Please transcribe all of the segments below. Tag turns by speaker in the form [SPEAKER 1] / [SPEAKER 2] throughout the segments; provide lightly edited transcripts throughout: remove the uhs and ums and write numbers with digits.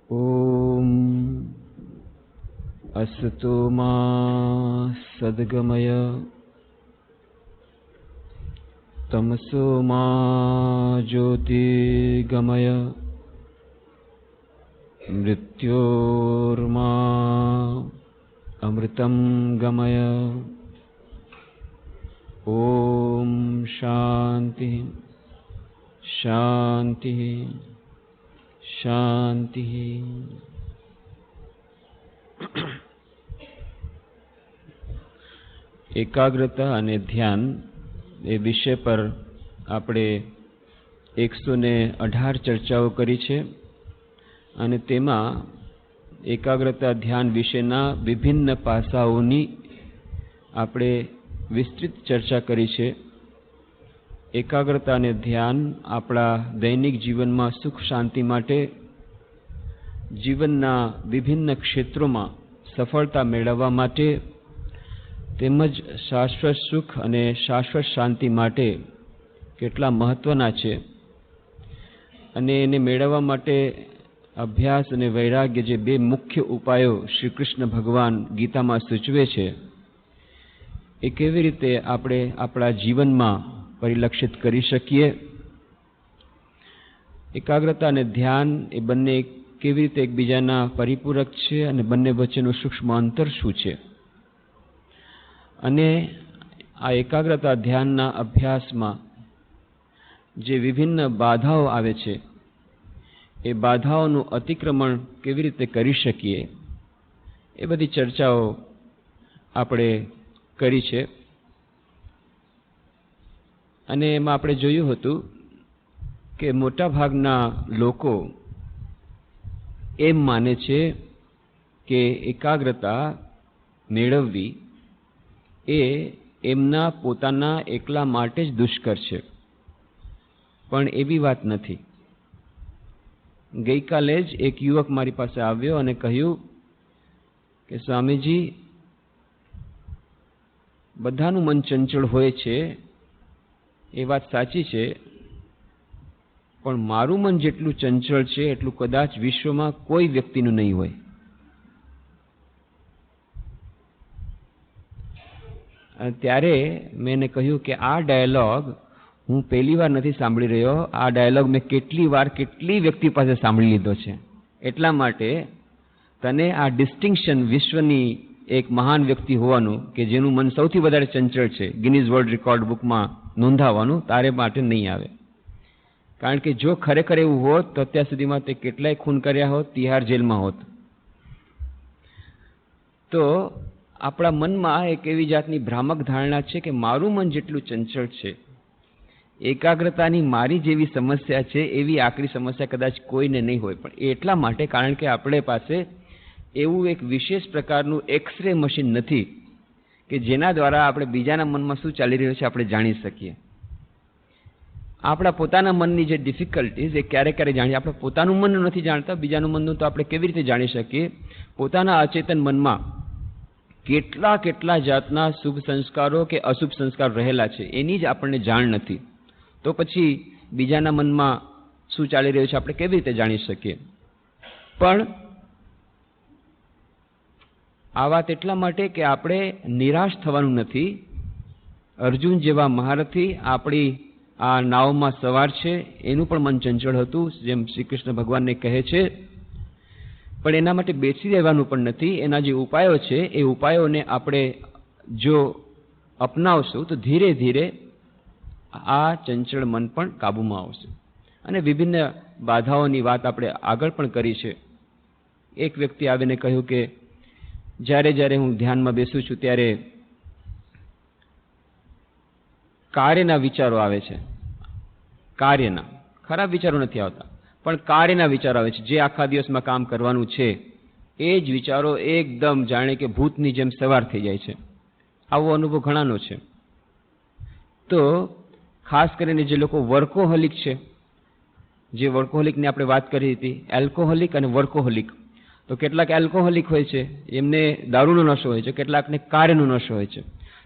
[SPEAKER 1] ओम असतो मा सद्गमय तमसो मा ज्योतिर्गमय मृत्योर्मा अमृतं गमय। ओम शांति शांति शांति। एकाग्रता અને ધ્યાન એ વિષય પર આપણે 118 ચર્ચાઓ કરી છે અને તેમાં એકાગ્રતા ધ્યાન વિશેના વિભિન્ન પાસાઓની આપણે વિસ્તૃત ચર્ચા કરી છે। એકાગ્રતા અને ધ્યાન આપણા દૈનિક જીવનમાં સુખ શાંતિ માટે, જીવનના વિભિન્ન ક્ષેત્રોમાં સફળતા મેળવવા માટે તેમજ શાશ્વત સુખ અને શાશ્વત શાંતિ માટે કેટલા મહત્વના છે અને એને મેળવવા માટે અભ્યાસ અને વૈરાગ્ય જે બે મુખ્ય ઉપાયો શ્રી કૃષ્ણ ભગવાન ગીતામાં સૂચવે છે એ કેવી રીતે આપણે આપણા જીવનમાં પરિલક્ષિત કરી શકીએ। એકાગ્રતા અને ધ્યાન એ બંને કેવી રીતે એકબીજાના પરિપૂરક છે અને બંને વચ્ચેનું સૂક્ષ્મ અંતર શું છે અને આ એકાગ્રતા ધ્યાનના અભ્યાસમાં જે વિભિન્ન બાધાઓ આવે છે એ બાધાઓનું અતિક્રમણ કેવી રીતે કરી શકીએ એ બધી ચર્ચાઓ આપણે કરી છે અને એમાં આપણે જોયું હતું કે મોટા ભાગના લોકો એમ માને છે કે એકાગ્રતા મેળવવી એ એમના પોતાના એકલા માટે જ દુષ્કર છે, પણ એવી વાત નથી। ગઈકાલે જ એક યુવક મારી પાસે આવ્યો અને કહ્યું કે સ્વામીજી, બધાનું મન ચંચળ હોય છે એ વાત સાચી છે, પણ મારું મન જેટલું ચંચળ છે એટલું કદાચ વિશ્વમાં કોઈ વ્યક્તિનું નહીં હોય। ત્યારે મેં એને કહ્યું કે આ ડાયલોગ હું પહેલી વાર નથી સાંભળી રહ્યો, આ ડાયલોગ મેં કેટલી વાર કેટલી વ્યક્તિ પાસે સાંભળી લીધો છે, એટલા માટે તને આ ડિસ્ટિંક્શન વિશ્વની એક મહાન વ્યક્તિ હોવાનું કે જેનું મન સૌથી વધારે ચંચળ છે ગિનીઝ વર્લ્ડ રેકોર્ડ બુકમાં નોંધાવવાનું તારે માટે નહીં આવે, કારણ કે જો ખરેખર એવું હોત તો અત્યાર સુધીમાં તે કેટલાય ખૂન કર્યા હોત, તિહાર જેલમાં હોત। તો આપણા મનમાં એક એવી જાતની ભ્રામક ધારણા છે કે મારું મન જેટલું ચંચળ છે, એકાગ્રતાની મારી જેવી સમસ્યા છે એવી આકરી સમસ્યા કદાચ કોઈને નહીં હોય, પણ એટલા માટે કારણ કે આપણે પાસે એવું એક વિશેષ પ્રકારનું એક્સરે મશીન નથી કે જેના દ્વારા આપણે બીજાના મનમાં શું ચાલી રહ્યું છે આપણે જાણી શકીએ। આપણા પોતાના મનની જે ડિફિકલ્ટીઝ એ ક્યારેક ક્યારેક જાણીએ, આપણે પોતાનું મન નથી જાણતા, બીજાનું મનનું તો આપણે કેવી રીતે જાણી શકીએ। પોતાના અચેતન મનમાં કેટલા કેટલા જાતના શુભ સંસ્કારો કે અશુભ સંસ્કાર રહેલા છે એની જ આપણને જાણ નથી, તો પછી બીજાના મનમાં શું ચાલી રહ્યું છે આપણે કેવી રીતે જાણી શકીએ। પણ આ વાત એટલા માટે કે આપણે નિરાશ થવાનું નથી। અર્જુન જેવા મહારથી આપણી આ નાવમાં સવાર છે, એનું પણ મન ચંચળ હતું જેમ શ્રી કૃષ્ણ ભગવાનને કહે છે, પણ એના માટે બેસી રહેવાનું પણ નથી। એના જે ઉપાયો છે એ ઉપાયોને આપણે જો અપનાવશું તો ધીરે ધીરે આ ચંચળ મન પણ કાબૂમાં આવશે। અને વિભિન્ન બાધાઓની વાત આપણે આગળ પણ કરી છે। એક વ્યક્તિ આવીને કહ્યું કે જ્યારે જ્યારે હું ધ્યાનમાં બેસું છું ત્યારે કાર્યના વિચારો આવે છે, કાર્યના ખરાબ વિચારો નથી આવતા પણ કાર્યના વિચારો આવે છે, જે આખા દિવસમાં કામ કરવાનું છે એ જ વિચારો એકદમ જાણે કે ભૂતની જેમ સવાર થઈ જાય છે। આવો અનુભવ ઘણાનો છે। તો ખાસ કરીને જે લોકો વર્કોહોલિક છે, જે વર્કોહોલિકની આપણે વાત કરી હતી, એલ્કોહોલિક અને વર્કોહોલિક, તો કેટલાક એલ્કોહોલિક હોય છે એમને દારૂનો નશો હોય છે, કેટલાકને કાર્યનો નશો હોય છે।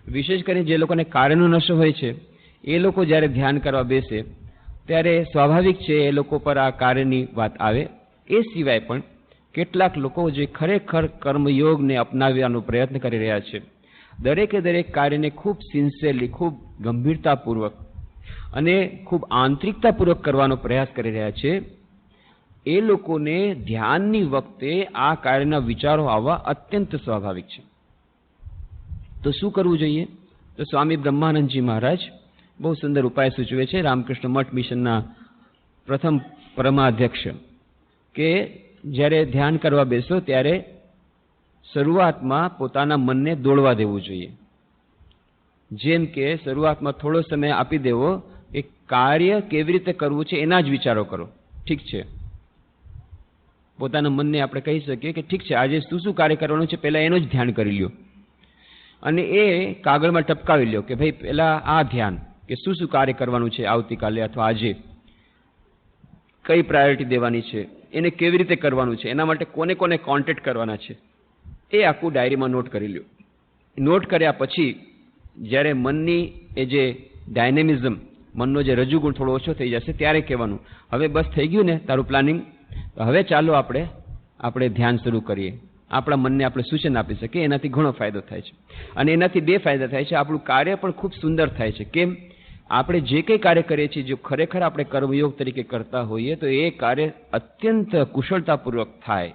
[SPEAKER 1] વિશેષ કરીને જે લોકોને કાર્યનો નશો હોય છે એ લોકો જ્યારે ધ્યાન કરવા બેસે ત્યારે સ્વાભાવિક છે એ લોકો પર આ કાર્યની વાત આવે। એ સિવાય પણ કેટલાક લોકો જે ખરેખર કર્મયોગને અપનાવવાનો પ્રયત્ન કરી રહ્યા છે, દરેકે દરેક કાર્યને ખૂબ સિન્સિયરલી, ખૂબ ગંભીરતાપૂર્વક અને ખૂબ આંતરિકતાપૂર્વક કરવાનો પ્રયાસ કરી રહ્યા છે, એ લોકોને ધ્યાનની વખતે આ કાર્યના વિચારો આવવા અત્યંત સ્વાભાવિક છે. તો શું કરવું જોઈએ? તો સ્વામી બ્રહ્માનંદજી મહારાજ બહુ સુંદર ઉપાય સૂચવે છે, રામકૃષ્ણ મઠ મિશનના પ્રથમ પરમાધ્યક્ષ, કે જ્યારે ધ્યાન કરવા બેસો ત્યારે શરૂઆતમાં પોતાના મનને દોડવા દેવું જોઈએ. જેમ કે શરૂઆતમાં થોડો સમય આપી દેવો કે કાર્ય કેવી રીતે કરવું છે એના જ વિચારો કરો. ઠીક છે, પોતાના મનને આપણે કહી શકીએ કે ઠીક છે, આજે શું શું કાર્ય કરવાનું છે પહેલાં એનું જ ધ્યાન કરી લ્યો, અને એ કાગળમાં ટપકાવી લ્યો કે ભાઈ પહેલાં આ ધ્યાન કે શું શું કાર્ય કરવાનું છે આવતીકાલે અથવા આજે, કઈ પ્રાયોરિટી દેવાની છે, એને કેવી રીતે કરવાનું છે, એના માટે કોને કોને કોન્ટેક્ટ કરવાના છે, એ આખું ડાયરીમાં નોટ કરી લ્યો. નોટ કર્યા પછી જ્યારે મનની એ જે ડાયનેમિઝમ, મનનો જે રજૂગુણ થોડો ઓછો થઈ જશે ત્યારે કહેવાનું, હવે બસ થઈ ગયું ને તારું પ્લાનિંગ, હવે ચાલો આપણે ધ્યાન શરૂ કરીએ. આપણા મનને આપણે સૂચન આપી શકીએ, એનાથી ઘણો ફાયદો થાય છે. અને એનાથી બે ફાયદા થાય છે, આપણું કાર્ય પણ ખૂબ સુંદર થાય છે. કેમ? આપણે જે કંઈ કાર્ય કરીએ છીએ, જો ખરેખર આપણે કર્મયોગ તરીકે કરતા હોઈએ તો એ કાર્ય અત્યંત કુશળતાપૂર્વક થાય.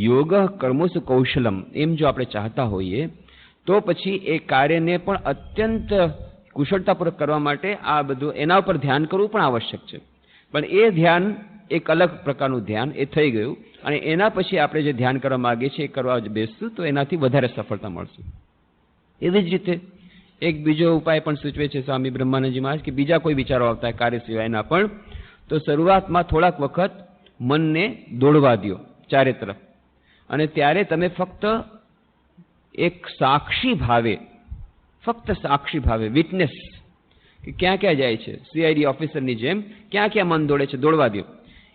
[SPEAKER 1] યોગ કર્મોસુ કૌશલમ, એમ જો આપણે ચાહતા હોઈએ તો પછી એ કાર્યને પણ અત્યંત કુશળતાપૂર્વક કરવા માટે આ બધું એના ઉપર ધ્યાન કરવું પણ આવશ્યક છે. પણ એ ધ્યાન એક અલગ પ્રકારનું ધ્યાન એ થઈ ગયું, અને એના પછી આપણે જે ધ્યાન કરવા માગીએ છીએ એ કરવા બેસશું તો એનાથી વધારે સફળતા મળશે. એવી જ રીતે એક બીજો ઉપાય પણ સૂચવે છે સ્વામી બ્રહ્માનંદજી મહારાજ કે બીજા કોઈ વિચારો આવતા હોય કાર્ય સિવાયના પણ, તો શરૂઆતમાં થોડાક વખત મનને દોડવા દો ચારે તરફ, અને ત્યારે તમે ફક્ત એક સાક્ષી ભાવે વિટનેસ કે ક્યાં ક્યાં જાય છે, સીઆઈડી ઓફિસરની જેમ ક્યાં ક્યાં મન દોડે છે દોડવા દો.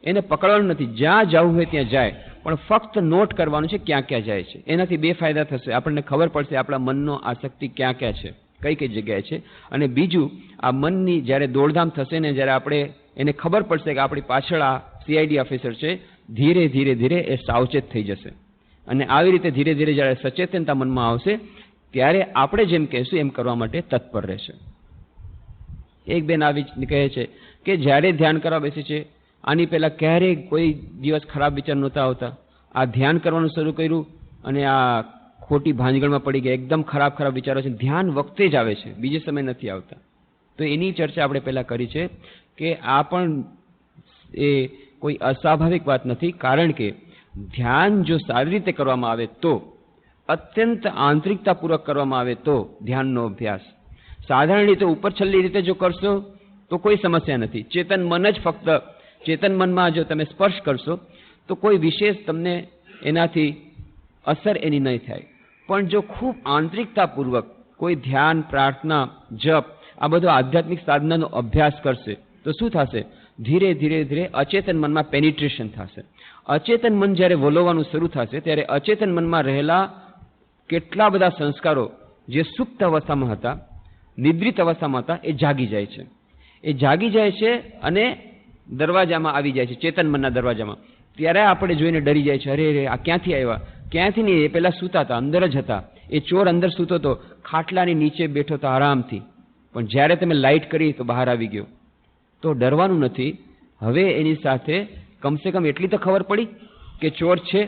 [SPEAKER 1] એને પકડવાનું નથી, જ્યાં જવું હોય ત્યાં જાય, પણ ફક્ત નોટ કરવાનું છે ક્યાં ક્યાં જાય છે. એનાથી બે ફાયદા થશે, આપણને ખબર પડશે આપણા મનનો આસક્તિ ક્યાં ક્યાં છે, કઈ કઈ જગ્યાએ છે. અને બીજું, આ મનની જ્યારે દોડધામ થશે ને, જ્યારે આપણે એને ખબર પડશે કે આપણી પાછળ આ સીઆઈડી ઓફિસર છે, ધીરે ધીરે ધીરે એ સાવચેત થઈ જશે. અને આવી રીતે ધીરે ધીરે જ્યારે સચેતનતા મનમાં આવશે ત્યારે આપણે જેમ કહેશું એમ કરવા માટે તત્પર રહેશે. એક બેન આવી કહે છે કે જ્યારે ધ્યાન કરવા બેસે છે, આની પહેલાં ક્યારેય કોઈ દિવસ ખરાબ વિચાર નહોતા આવતા, આ ધ્યાન કરવાનું શરૂ કર્યું અને આ ખોટી ભાંજગળમાં પડી ગયા, એકદમ ખરાબ વિચારો છે, ધ્યાન વખતે જ આવે છે, બીજે સમય નથી આવતા. તો એની ચર્ચા આપણે પહેલાં કરી છે કે આ પણ એ કોઈ અસ્વાભાવિક વાત નથી, કારણ કે ધ્યાન જો સારી રીતે કરવામાં આવે તો, અત્યંત આંતરિકતાપૂર્વક કરવામાં આવે તો ધ્યાનનો અભ્યાસ, સાધારણ રીતે ઉપરછલ્લી રીતે જો કરશો તો કોઈ સમસ્યા નથી. ચેતન મન જ ફક્ત ચેતન મનમાં જો તમે સ્પર્શ કરશો તો કોઈ વિશેષ તમને એનાથી અસર એની નહીં થાય. પણ જો ખૂબ આંતરિકતાપૂર્વક કોઈ ધ્યાન, પ્રાર્થના, જપ, આ બધો આધ્યાત્મિક સાધનાનો અભ્યાસ કરશે તો શું થશે? ધીરે ધીરે ધીરે અચેતન મનમાં પેનિટ્રેશન થશે. અચેતન મન જ્યારે વલોવાનું શરૂ થશે ત્યારે અચેતન મનમાં રહેલા કેટલા બધા સંસ્કારો જે સુપ્ત અવસ્થામાં હતા, નિદ્રિત અવસ્થામાં હતા, એ જાગી જાય છે. એ જાગી જાય છે અને દરવાજામાં આવી જાય છે, ચેતન મનના દરવાજામાં. ત્યારે આપણે જોઈને ડરી જાય છે, અરે આ ક્યાંથી આવ્યા? ક્યાંથી નહીં, એ પહેલાં સૂતા હતા, અંદર જ હતા. એ ચોર અંદર સૂતો હતો, ખાટલાની નીચે બેઠો હતો આરામથી, પણ જ્યારે તમે લાઇટ કરી તો બહાર આવી ગયો. તો ડરવાનું નથી. હવે એની સાથે કમસે કમ એટલી તો ખબર પડી કે ચોર છે.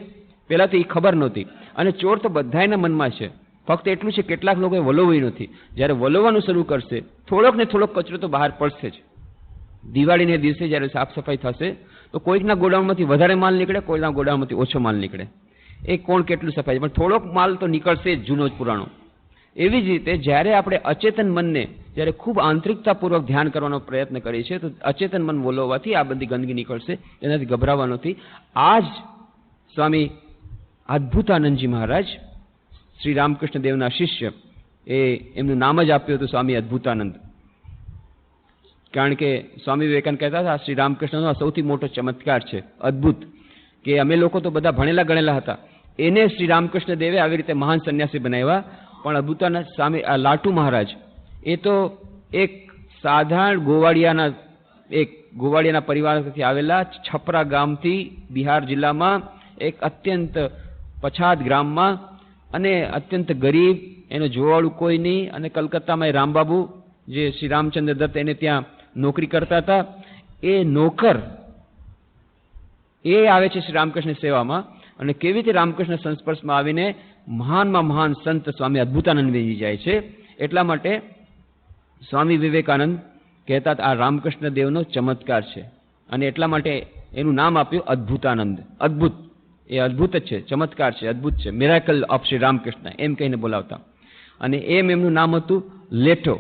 [SPEAKER 1] પહેલાં તો એ ખબર નહોતી, અને ચોર તો બધાયના મનમાં છે. ફક્ત એટલું છે કેટલાક લોકોએ વલોવ્યું નથી. જ્યારે વલોવાનું શરૂ કરશે થોડોક ને થોડોક કચરો તો બહાર પડશે જ. દિવાળીને દિવસે જ્યારે સાફ સફાઈ થશે તો કોઈકના ગોડાઉનમાંથી વધારે માલ નીકળે, કોઈના ગોડાઉનમાંથી ઓછો માલ નીકળે. એ કોણ કેટલું સફાઈ, પણ થોડોક માલ તો નીકળશે જ, જૂનો જ પુરાણો. એવી જ રીતે જ્યારે આપણે અચેતન મનને જ્યારે ખૂબ આંતરિકતાપૂર્વક ધ્યાન કરવાનો પ્રયત્ન કરીએ છીએ તો અચેતન મન વલોવવાથી આ બધી ગંદકી નીકળશે, એનાથી ગભરાવા નથી. આ જ સ્વામી અદ્ભુતાનંદજી મહારાજ, શ્રી રામકૃષ્ણ દેવના શિષ્ય, એમનું નામ જ આપ્યું હતું સ્વામી અદ્ભુતાનંદ. કારણ કે સ્વામી વિવેકાનંદ કહેતા હતા શ્રી રામકૃષ્ણનો સૌથી મોટો ચમત્કાર છે અદ્ભુત, કે અમે લોકો તો બધા ભણેલા ગણેલા હતા, એને શ્રી રામકૃષ્ણ દેવે આવી રીતે મહાન સંન્યાસી બનાવ્યા. પણ અદ્ભુતાનંદ સ્વામી આ લાટુ મહારાજ, એ તો એક સાધારણ ગોવાળિયાના પરિવારથી આવેલા છપરા ગામથી બિહાર જિલ્લામાં એક અત્યંત પછાત ગ્રામમાં અને અત્યંત ગરીબ, એનો જોવાળું કોઈ નહીં, અને કલકત્તામાં એ રામબાબુ જે શ્રી રામચંદ્ર દત્ત એને ત્યાં નોકરી કરતા હતા, એ નોકર એ આવે છે શ્રી રામકૃષ્ણ સેવામાં, અને કેવી રીતે રામકૃષ્ણ સંસ્પર્શમાં આવીને મહાનમાં મહાન સંત સ્વામી અદ્ભુતાનંદ બની જાય છે. એટલા માટે સ્વામી વિવેકાનંદ કહેતા આ રામકૃષ્ણ દેવનો ચમત્કાર છે, અને એટલા માટે એનું નામ આપ્યું અદ્ભુતાનંદ. અદ્ભુત, એ અદ્ભુત જ છે, ચમત્કાર છે, અદ્ભુત છે, મિરાકલ ઓફ શ્રી રામકૃષ્ણ એમ કહીને બોલાવતા. અને એમનું નામ હતું લેટો,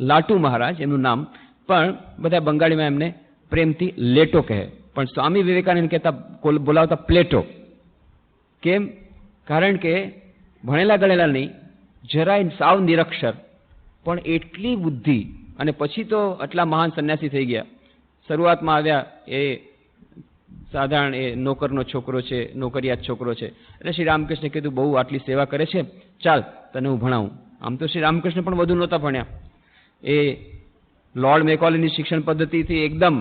[SPEAKER 1] લાટુ મહારાજ એમનું નામ, પણ બધા બંગાળીમાં એમને પ્રેમથી લેટો કહે. પણ સ્વામી વિવેકાનંદ કહેતા બોલાવતા પ્લેટો. કેમ? કારણ કે ભણેલા ગણેલા નહીં, જરાય સાવ નિરક્ષર, પણ એટલી બુદ્ધિ. અને પછી તો આટલા મહાન સંન્યાસી થઈ ગયા. શરૂઆતમાં આવ્યા એ સાધારણ એ નોકરનો છોકરો છે, નોકરિયાત છોકરો છે. એટલે શ્રી રામકૃષ્ણે કીધું બહુ આટલી સેવા કરે છે, ચાલ તને હું ભણાવું. આમ તો શ્રી રામકૃષ્ણ પણ વધુ નહોતા ભણ્યા, એ લોર્ડ મેકોલેની શિક્ષણ પદ્ધતિથી એકદમ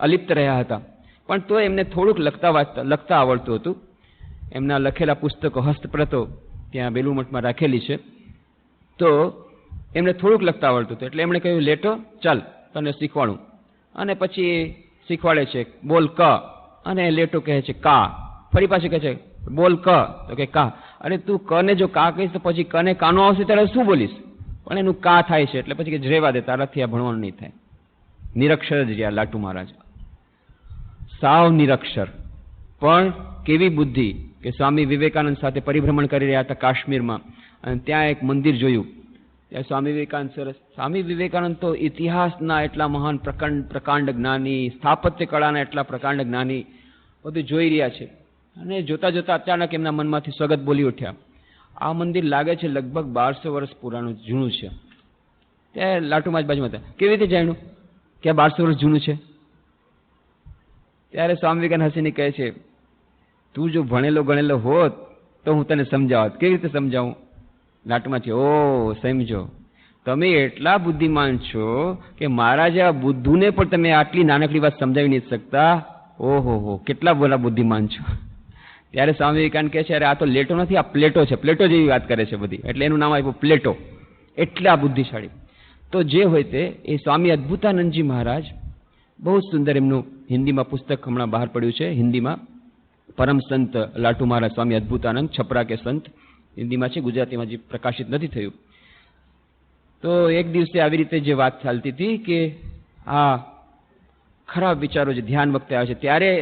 [SPEAKER 1] અલિપ્ત રહ્યા હતા, પણ તો એમને થોડુંક લખતા આવડતું હતું. એમના લખેલા પુસ્તકો હસ્તપ્રતો ત્યાં બેલુમઠમાં રાખેલી છે, તો એમને થોડુંક લખતા આવડતું હતું. એટલે એમણે કહ્યું લેટો ચાલ તને શીખવાડું. અને પછી શીખવાડે છે બોલ ક, અને લેટો કહે છે કા. ફરી પાછી કહે છે બોલ ક, તો કે કા. અરે તું ક ને જો કા કહીશ તો પછી કને કાનો આવશે ત્યારે શું બોલીશ? પણ એનું કા થાય છે, એટલે પછી કે રહેવા દે, તારાથી આ ભણવાનું નહીં થાય. નિરક્ષર જ રહ્યા લાટુ મહારાજ, સાવ નિરક્ષર, પણ કેવી બુદ્ધિ કે સ્વામી વિવેકાનંદ સાથે પરિભ્રમણ કરી રહ્યા હતા કાશ્મીરમાં, અને ત્યાં એક મંદિર જોયું. ત્યાં સ્વામી વિવેકાનંદ સરસ, સ્વામી વિવેકાનંદ તો ઇતિહાસના એટલા મહાન પ્રકાંડ જ્ઞાની, સ્થાપત્ય કળાના એટલા પ્રકાંડ જ્ઞાની, બધું જોઈ રહ્યા છે. અને જોતા જોતા અચાનક એમના મનમાંથી સ્વગત બોલી ઉઠ્યા, આ મંદિર લાગે છે લગભગ 1200 વર્ષ પુરાણું જૂનું છે. ત્યાં લાટુમાં જ બાજુમાં હતા, કેવી રીતે જાણ્યું કે 1200 વર્ષ જૂનું છે? ત્યારે સ્વામી વિવેકાનંદ હસીને કહે છે, તું જો ભણેલો ગણેલો હોત તો હું તને સમજાવત. કેવી રીતે સમજાવું? લાટમાંથી, ઓ સમજો, તમે એટલા બુદ્ધિમાન છો કે મારા જેવા બુદ્ધુને પણ તમે આટલી નાનકડી વાત સમજાવી નહીં શકતા. ઓહો હો, કેટલા બોલા બુદ્ધિમાન છો. ત્યારે સ્વામી વિવેકાનંદ કહે છે, અરે આ તો લેટો નથી, આ પ્લેટો છે, પ્લેટો જેવી વાત કરે છે બધી, એટલે એનું નામ આપ્યું પ્લેટો. એટલા બુદ્ધિશાળી. તો જે હોય તે, એ સ્વામી અદ્ભુતાનંદજી મહારાજ, બહુ સુંદર એમનું હિન્દીમાં પુસ્તક હમણાં બહાર પડ્યું છે, હિન્દીમાં પરમ સંત લાટુ મહારાજ સ્વામી અદ્ભુતાનંદ, છપરા કે સંત હિન્દીમાં છે, ગુજરાતીમાં જે પ્રકાશિત નથી થયું. તો એક દિવસે આવી રીતે જે વાત ચાલતી હતી કે આ ખરાબ વિચારો જે ધ્યાન વખતે આવે છે, ત્યારે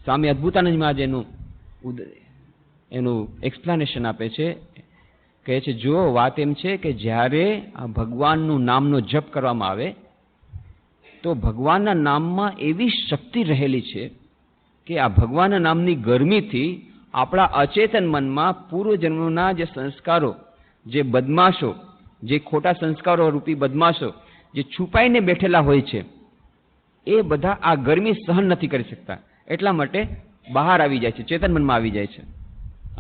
[SPEAKER 1] સ્વામી અદ્ભુતાનંદ મહારાજ એનું એક્સપ્લેનેશન આપે છે. કહે છે જો વાત એમ છે કે જ્યારે આ ભગવાનનું નામનો જપ કરવામાં આવે તો ભગવાનના નામમાં એવી શક્તિ રહેલી છે કે આ ભગવાનના નામની ગરમીથી આપણા અચેતન મનમાં પૂર્વજન્મના જે સંસ્કારો, જે બદમાશો, જે ખોટા સંસ્કારો રૂપી બદમાશો જે છુપાઈને બેઠેલા હોય છે, એ બધા આ ગરમી સહન નથી કરી શકતા, એટલા માટે બહાર આવી જાય છે, ચેતન મનમાં આવી જાય છે.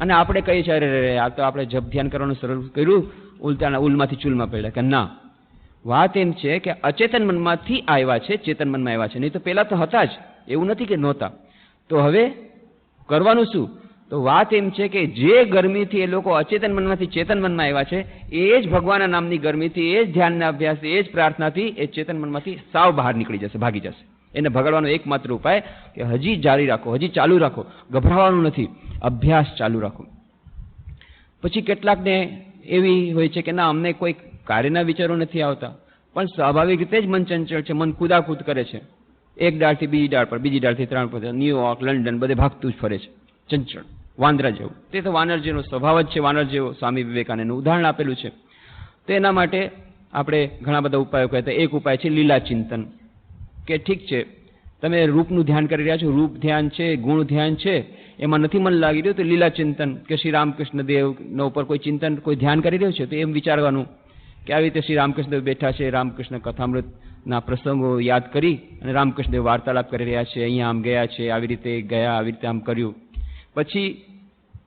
[SPEAKER 1] અને આપણે કહીએ છીએ અરે આ તો આપણે જપ ધ્યાન કરવાનું સરળ કર્યું, ઉલટાના ઉલમાંથી ચૂલમાં પડ્યા. કે ના, વાત એમ છે કે અચેતન મનમાંથી આવ્યા છે, ચેતન મનમાં આવ્યા છે, નહીં તો પહેલા તો હતા જ, એવું નથી કે નહોતા. તો હવે કરવાનું શું? તો વાત એમ છે કે જે ગરમીથી એ લોકો અચેતન મનમાંથી ચેતન મનમાં આવ્યા છે, એ જ ભગવાનના નામની ગરમીથી, એ જ ધ્યાનના અભ્યાસથી, એ જ પ્રાર્થનાથી એ ચેતન મનમાંથી સાવ બહાર નીકળી જશે, ભાગી જશે. એને ભગાડવાનો એકમાત્ર ઉપાય કે હજી જારી રાખો, હજી ચાલુ રાખો, ગભરાવાનું નથી, અભ્યાસ ચાલુ રાખો. પછી કેટલાકને એવી હોય છે કે ના, અમને કોઈ કાર્યના વિચારો નથી આવતા, પણ સ્વાભાવિક રીતે જ મન ચંચળ છે, મન કુદાકૂદ કરે છે, એક ડાળથી બીજી ડાળ પર, બીજી ડાળથી ત્રણ પર, ન્યુયોર્ક, લંડન બધે ભાગતું જ ફરે છે, ચંચળ વાંદરા જેવું. તે તો વાનર જેવો સ્વભાવ જ છે, વાનર જેવો. સ્વામી વિવેકાનંદનું ઉદાહરણ આપેલું છે. તો એના માટે આપણે ઘણા બધા ઉપાયો કહેતા. એક ઉપાય છે લીલા ચિંતન, કે ઠીક છે તમે રૂપનું ધ્યાન કરી રહ્યા છો, રૂપ ધ્યાન છે, ગુણ ધ્યાન છે, એમાં નથી મન લાગી રહ્યું, તો લીલા ચિંતન કે શ્રી રામકૃષ્ણ દેવના ઉપર કોઈ ચિંતન, કોઈ ધ્યાન કરી રહ્યું છે, તો એમ વિચારવાનું કે આવી રીતે શ્રી રામકૃષ્ણ દેવ બેઠા છે, રામકૃષ્ણ કથામૃતના પ્રસંગો યાદ કરી અને રામકૃષ્ણ દેવ વાર્તાલાપ કરી રહ્યા છે, અહીંયા આમ ગયા છે, આવી રીતે ગયા, આવી રીતે આમ કર્યું. પછી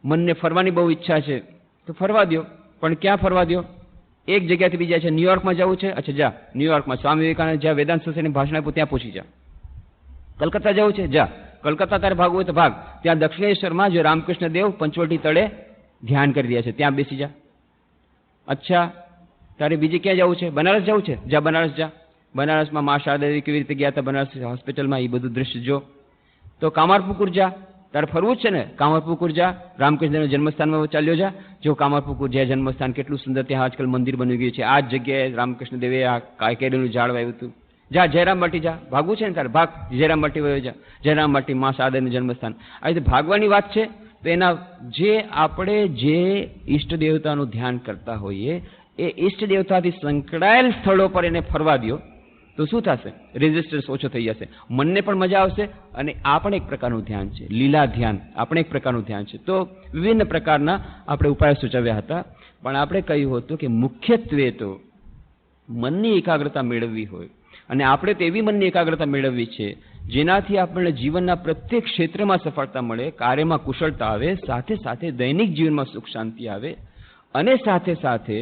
[SPEAKER 1] મનને ફરવાની બહુ ઈચ્છા છે તો ફરવા દો, પણ ક્યાં ફરવા દો? એક જગ્યાથી બીજા છે, ન્યુયોર્કમાં જવું છે, અચ્છા જા ન્યુયોર્કમાં, સ્વામી વિવેકાનંદ જ્યાં વેદાંત સોસાયટીનું ભાષણ આપ્યું ત્યાં પૂછી જા. કલકત્તા જવું છે, જા કલકત્તા તારે ભાગવું હોય તો ભાગ. ત્યાં દક્ષિણેશ્વરમાં જો રામકૃષ્ણ દેવ પંચવટી તળે ધ્યાન કરી રહ્યા છે, ત્યાં બેસી જા. અચ્છા, તારે બીજે ક્યાં જવું છે? બનારસ જવું છે? જા બનારસ જા. બનારસમાં મા શારદાદેવી કેવી રીતે ગયા હતા બનારસ હોસ્પિટલમાં, એ બધું દૃશ્ય જો. તો કામારપુકુર જા, તારે ફરવું જ છે ને, કામારપુકુર જા, રામકૃષ્ણના જન્મસ્થાનમાં ચાલ્યો જા. જો કામારપુકુર જ્યાં જન્મસ્થાન કેટલું સુંદર, ત્યાં આજકાલ મંદિર બની ગયું છે. આ જ જગ્યાએ રામકૃષ્ણ દેવે આ કેરીનું ઝાડ વાવ્યું હતું. જા જયરામ બાટી જા, ભાગવું છે ને તારે ભાગ, જયરામ બાટી વયો જા. જયરામ બાટી મા શારદાનું જન્મસ્થાન. આ રીતે ભાગવાની વાત છે. તો એના જે આપણે જે ઈષ્ટ દેવતાનું ધ્યાન કરતા હોઈએ એ ઈષ્ટ દેવતાથી સંકળાયેલ સ્થળો પર એને ફરવા દો તો શું થશે? રેઝિસ્ટન્સ ઓછો થઈ જશે, મનને પણ મજા આવશે. અને આ પણ એક પ્રકારનું ધ્યાન છે, લીલા ધ્યાન આપણે એક પ્રકારનું ધ્યાન છે. તો વિભિન્ન પ્રકારના આપણે ઉપાયો સૂચવ્યા હતા, પણ આપણે કહ્યું હતું કે મુખ્યત્વે તો મનની એકાગ્રતા મેળવવી હોય, અને આપણે તો એવી મનની એકાગ્રતા મેળવવી છે જેનાથી આપણને જીવનના પ્રત્યેક ક્ષેત્રમાં સફળતા મળે, કાર્યમાં કુશળતા આવે, સાથે સાથે દૈનિક જીવનમાં સુખ શાંતિ આવે, અને સાથે સાથે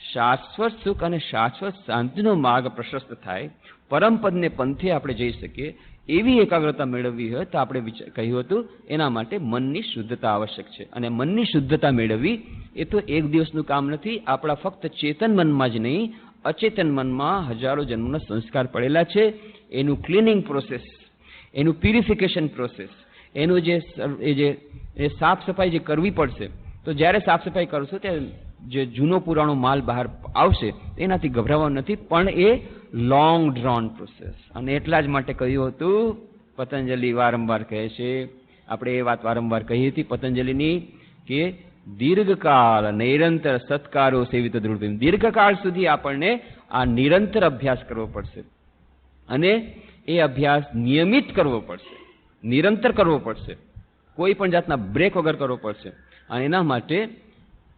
[SPEAKER 1] શાશ્વત સુખ અને શાશ્વત શાંતિનો માર્ગ પ્રશસ્ત થાય, પરમપદને પંથે આપણે જઈ શકીએ. એવી એકાગ્રતા મેળવવી હોય તો આપણે કહ્યું હતું એના માટે મનની શુદ્ધતા આવશ્યક છે. અને મનની શુદ્ધતા મેળવવી એ તો એક દિવસનું કામ નથી. આપણા ફક્ત ચેતન મનમાં જ નહીં, અચેતન મનમાં હજારો જન્મના સંસ્કાર પડેલા છે. એનું ક્લિનિંગ પ્રોસેસ, એનું પ્યુરિફિકેશન પ્રોસેસ, એનું જે સાફ સફાઈ જે કરવી પડશે. તો જ્યારે સાફ સફાઈ કરશો ત્યારે જે જૂનો પુરાણો માલ બહાર આવશે એનાથી ગભરાવાનું નથી, પણ એ લોંગ ડ્રોન પ્રોસેસ. અને એટલા જ માટે કહ્યું હતું, પતંજલિ વારંવાર કહે છે, આપણે એ વાત વારંવાર કહી હતી પતંજલિની, કે દીર્ઘકાળ નિરંતર સત્કારો સેવિત દૃઢ. દીર્ઘકાળ સુધી આપણને આ નિરંતર અભ્યાસ કરવો પડશે, અને એ અભ્યાસ નિયમિત કરવો પડશે, નિરંતર કરવો પડશે, કોઈ પણ જાતના બ્રેક વગર કરવો પડશે. અને એના માટે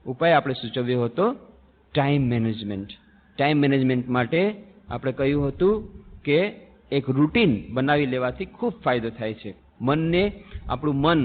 [SPEAKER 1] ઉપાય આપણે સૂચવ્યો હતો ટાઈમ મેનેજમેન્ટ. ટાઈમ મેનેજમેન્ટ માટે આપણે કહ્યું હતું કે એક રૂટીન બનાવી લેવાથી ખૂબ ફાયદો થાય છે. મનને, આપણું મન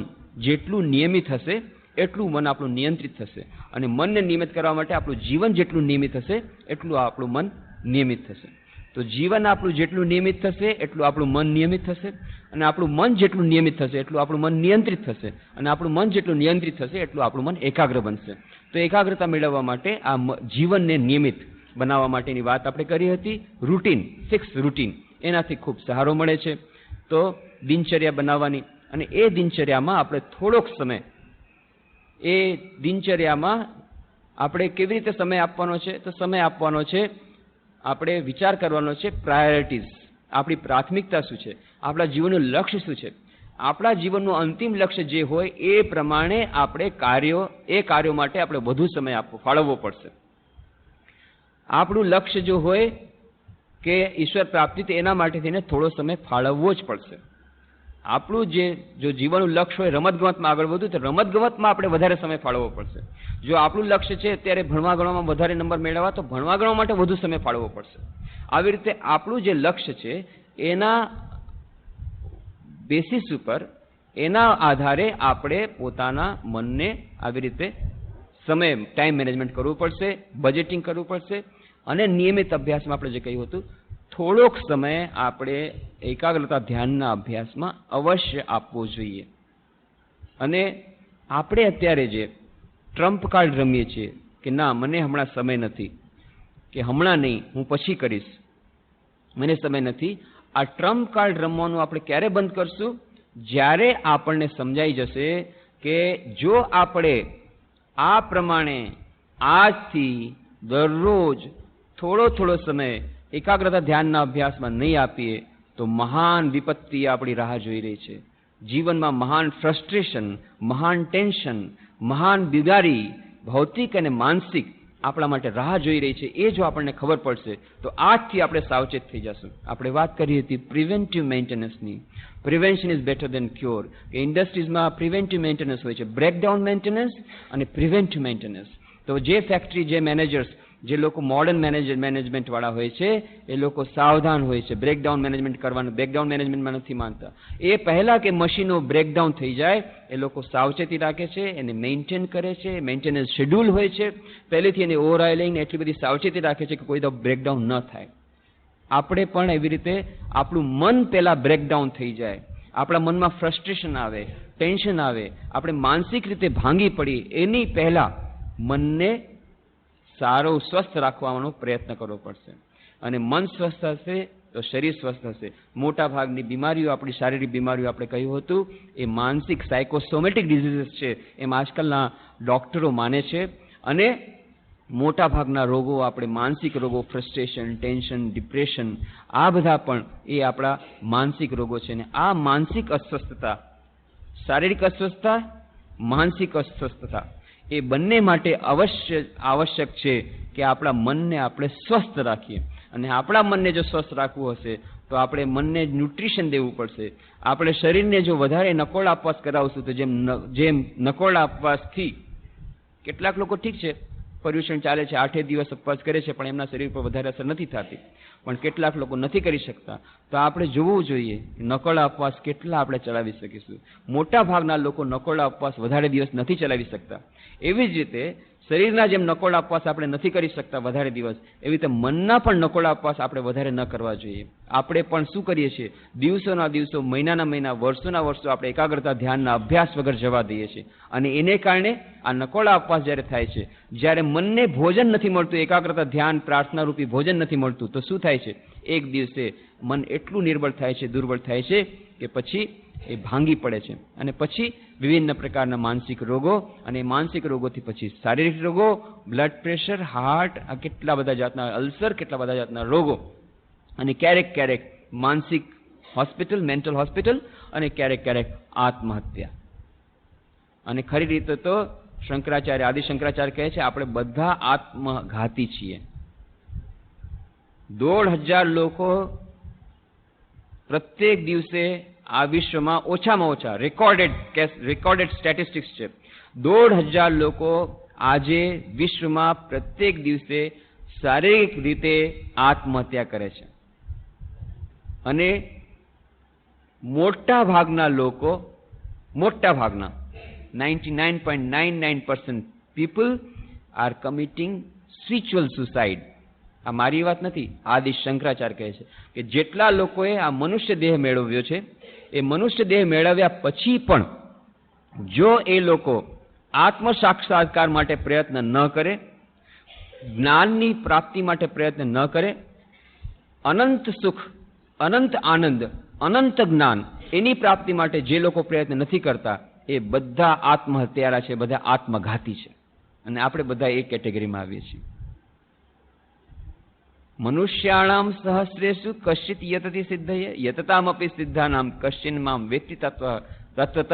[SPEAKER 1] જેટલું નિયમિત હશે એટલું મન આપણું નિયંત્રિત થશે, અને મનને નિયમિત કરવા માટે આપણું જીવન જેટલું નિયમિત હશે એટલું આપણું મન નિયમિત થશે. તો જીવન આપણું જેટલું નિયમિત થશે એટલું આપણું મન નિયમિત થશે, અને આપણું મન જેટલું નિયમિત થશે એટલું આપણું મન નિયંત્રિત થશે, અને આપણું મન જેટલું નિયંત્રિત થશે એટલું આપણું મન એકાગ્ર બનશે. તો એકાગ્રતા મેળવવા માટે આ જીવનને નિયમિત બનાવવા માટેની વાત આપણે કરી હતી. રૂટીન, ફિક્સ રૂટીન, એનાથી ખૂબ સહારો મળે છે. તો દિનચર્યા બનાવવાની, અને એ દિનચર્યામાં આપણે થોડોક સમય, એ દિનચર્યામાં આપણે કેવી રીતે સમય આપવાનો છે? તો સમય આપવાનો છે, આપણે વિચાર કરવાનો છે પ્રાયોરિટીઝ, આપણી પ્રાથમિકતા શું છે, આપણા જીવનનું લક્ષ્ય શું છે. આપણા જીવનનું અંતિમ લક્ષ્ય જે હોય એ પ્રમાણે આપણે કાર્યો માટે આપણે વધુ સમય ફાળવવો પડશે. આપણું લક્ષ્ય જો હોય કે ઈશ્વર પ્રાપ્તિ, તો એના માટે થઈને થોડો સમય ફાળવવો જ પડશે. આપણું જો જીવનનું લક્ષ્ય હોય રમતગમતમાં આગળ વધવું, તો રમતગમતમાં આપણે વધારે સમય ફાળવવો પડશે. જો આપણું લક્ષ્ય છે અત્યારે ભણવા ગણવામાં વધારે નંબર મેળવવા, તો ભણવા ગણવા માટે વધુ સમય ફાળવવો પડશે. આવી રીતે આપણું જે લક્ષ્ય છે એના બેસિસ ઉપર, એના આધારે આપણે પોતાના મનને આવી રીતે સમય, ટાઈમ મેનેજમેન્ટ કરવું પડશે, બજેટિંગ કરવું પડશે. અને નિયમિત અભ્યાસમાં આપણે જે કહ્યું હતું, થોડોક સમય આપણે એકાગ્રતા ધ્યાનના અભ્યાસમાં અવશ્ય આપવો જોઈએ. અને આપણે અત્યારે જે ટ્રમ્પ કાર્ડ રમીએ છીએ કે ના મને હમણાં સમય નથી, કે હમણાં નહીં, હું પછી કરીશ, મને સમય નથી, આ ટ્રમ્પ કાર્ડ રમવાનું આપણે ક્યારે બંધ કરશું? જ્યારે આપણને સમજાઈ જશે કે જો આપણે આ પ્રમાણે આજથી દરરોજ થોડો સમય એકાગ્રતા ધ્યાનના અભ્યાસમાં નહીં આપીએ તો મહાન વિપત્તિ આપણી રાહ જોઈ રહી છે. જીવનમાં મહાન ફ્રસ્ટ્રેશન, મહાન ટેન્શન, મહાન બીમારી, ભૌતિક અને માનસિક આપણા માટે રાહ જોઈ રહી છે. એ જો આપણને ખબર પડશે તો આજથી આપણે સાવચેત થઈ જશું. આપણે વાત કરી હતી પ્રિવેન્ટિવ મેન્ટેનન્સની. Prevention is better than cure. કે ઇન્ડસ્ટ્રીઝમાં પ્રિવેન્ટિવ મેન્ટેનન્સ હોય છે, બ્રેકડાઉન મેન્ટેનન્સ અને પ્રિવેન્ટિવ મેન્ટેનન્સ. તો જે ફેક્ટરી, જે મેનેજર્સ, જે લોકો મોડર્ન મેનેજમેન્ટ વાળા હોય છે એ લોકો સાવધાન હોય છે, બ્રેકડાઉન મેનેજમેન્ટ કરવાનું, બ્રેકડાઉન મેનેજમેન્ટમાં નથી માનતા. એ પહેલા કે મશીનો બ્રેકડાઉન થઈ જાય એ લોકો સાવચેતી રાખે છે, એને મેન્ટેન કરે છે, મેન્ટેનન્સ શેડ્યુલ હોય છે, પહેલેથી એને ઓવરઓઇલિંગ એટલી બધી સાવચેતી રાખે છે કે કોઈ દફા બ્રેકડાઉન ન થાય. આપણે પણ એવી રીતે આપણું મન પહેલા બ્રેકડાઉન થઈ જાય, આપણા મનમાં ફ્રસ્ટ્રેશન આવે, ટેન્શન આવે, આપણે માનસિક રીતે ભાંગી પડીએ, એની પહેલા મનને સારું સ્વસ્થ રાખવાનો પ્રયત્ન કરવો પડશે. અને મન સ્વસ્થ હશે તો શરીર સ્વસ્થ હશે. મોટા ભાગની બીમારીઓ, આપણી શારીરિક બીમારીઓ આપણે કહ્યું હતું, એ માનસિક સાયકોસોમેટિક ડિઝીઝીસ છે એમ આજકાલના ડૉક્ટરો માને છે. અને મોટા ભાગના રોગો, આપણે માનસિક રોગો, ફ્રસ્ટ્રેશન, ટેન્શન, ડિપ્રેશન, આ બધા પણ એ આપણા માનસિક રોગો છે. ને આ માનસિક અસ્વસ્થતા, શારીરિક અસ્વસ્થતા, માનસિક અસ્વસ્થતા, એ બંને માટે આવશ્યક છે કે આપણા મનને આપણે સ્વસ્થ રાખીએ. અને આપણા મનને જો સ્વસ્થ રાખવું હશે તો આપણે મનને ન્યુટ્રિશન દેવું પડશે. આપણે શરીરને જો વધારે નકોરડા ઉપવાસ કરાવશું તો જેમ નકોરડા ઉપવાસથી કેટલાક લોકો ઠીક છે, પર્યુષણ ચાલે છે, 8 દિવસ ઉપવાસ કરે છે, પણ એમના શરીર પર વધારે અસર નથી થતી. પણ કેટલાક લોકો નથી કરી શકતા. તો આપણે જોવું જોઈએ નકોરડા ઉપવાસ કેટલા આપણે ચલાવી શકીશું. મોટા ભાગના લોકો નકોરડા ઉપવાસ વધારે દિવસ નથી ચલાવી શકતા. એવી જ રીતે શરીરના જેમ નકોરડા ઉપવાસ આપણે નથી કરી શકતા વધારે દિવસ, એવી રીતે મનના પણ નકોરડા ઉપવાસ આપણે વધારે ન કરવા જોઈએ. આપણે પણ શું કરીએ છીએ, દિવસોના દિવસો, મહિનાના મહિના, વર્ષોના વર્ષો આપણે એકાગ્રતા ધ્યાનના અભ્યાસ વગર જવા દઈએ છીએ. અને એને કારણે આ નકોરડા ઉપવાસ જ્યારે થાય છે, જ્યારે મનને ભોજન નથી મળતું, એકાગ્રતા ધ્યાન પ્રાર્થના રૂપી ભોજન નથી મળતું, તો શું થાય છે, એક દિવસે મન એટલું નિર્બળ થાય છે, દુર્બળ થાય છે કે પછી એ ભાંગી પડે છે. અને પછી વિભિન્ન પ્રકારના માનસિક રોગો, અને માનસિક રોગોથી પછી શારીરિક રોગો, બ્લડ પ્રેશર, હાર્ટ, આ કેટલા બધા જાતના અલ્સર, કેટલા બધા જાતના રોગો, અને ક્યારેક ક્યારેક માનસિક હોસ્પિટલ, મેન્ટલ હોસ્પિટલ, અને ક્યારેક ક્યારેક આત્મહત્યા. અને ખરી રીતે તો શંકરાચાર્ય, આદિશંકરાચાર્ય કહે છે આપણે બધા આત્મઘાતી છીએ. 1,500 લોકો પ્રત્યેક દિવસે આ વિશ્વમાં ઓછામાં ઓછા રેકોર્ડેડ સ્ટેટિસ્ટિક્સ છે. 1,500 લોકો આજે વિશ્વમાં પ્રત્યેક દિવસે શારીરિક રીતે આત્મહત્યા કરે છે. અને મોટા ભાગના લોકો, મોટા ભાગના 99.99% people are committing spiritual suicide. આ મારી વાત નથી, આદિ શંકરાચાર્ય કહે છે કે જેટલા લોકોએ આ મનુષ્ય દેહ મેળવ્યો છે, એ મનુષ્ય દેહ મેળવ્યા પછી પણ જો એ લોકો આત્મ સાક્ષાત્કાર માટે પ્રયત્ન ન કરે, જ્ઞાનની પ્રાપ્તિ માટે પ્રયત્ન ન કરે, અનંત સુખ, અનંત આનંદ, અનંત જ્ઞાન, એની પ્રાપ્તિ માટે જે લોકો પ્રયત્ન નથી કરતા, એ બધા આત્મહત્યારા છે, બધા આત્મઘાતી છે. અને આપણે બધા એક કેટેગરીમાં આવીએ છીએ. મનુષ્યાણામ સહસ્રેષુ કશ્ચિત યતતિ સિદ્ધયે યતતામપી સિદ્ધાનામ કશ્ચિન મામ વેત્તિ તત્વતઃ.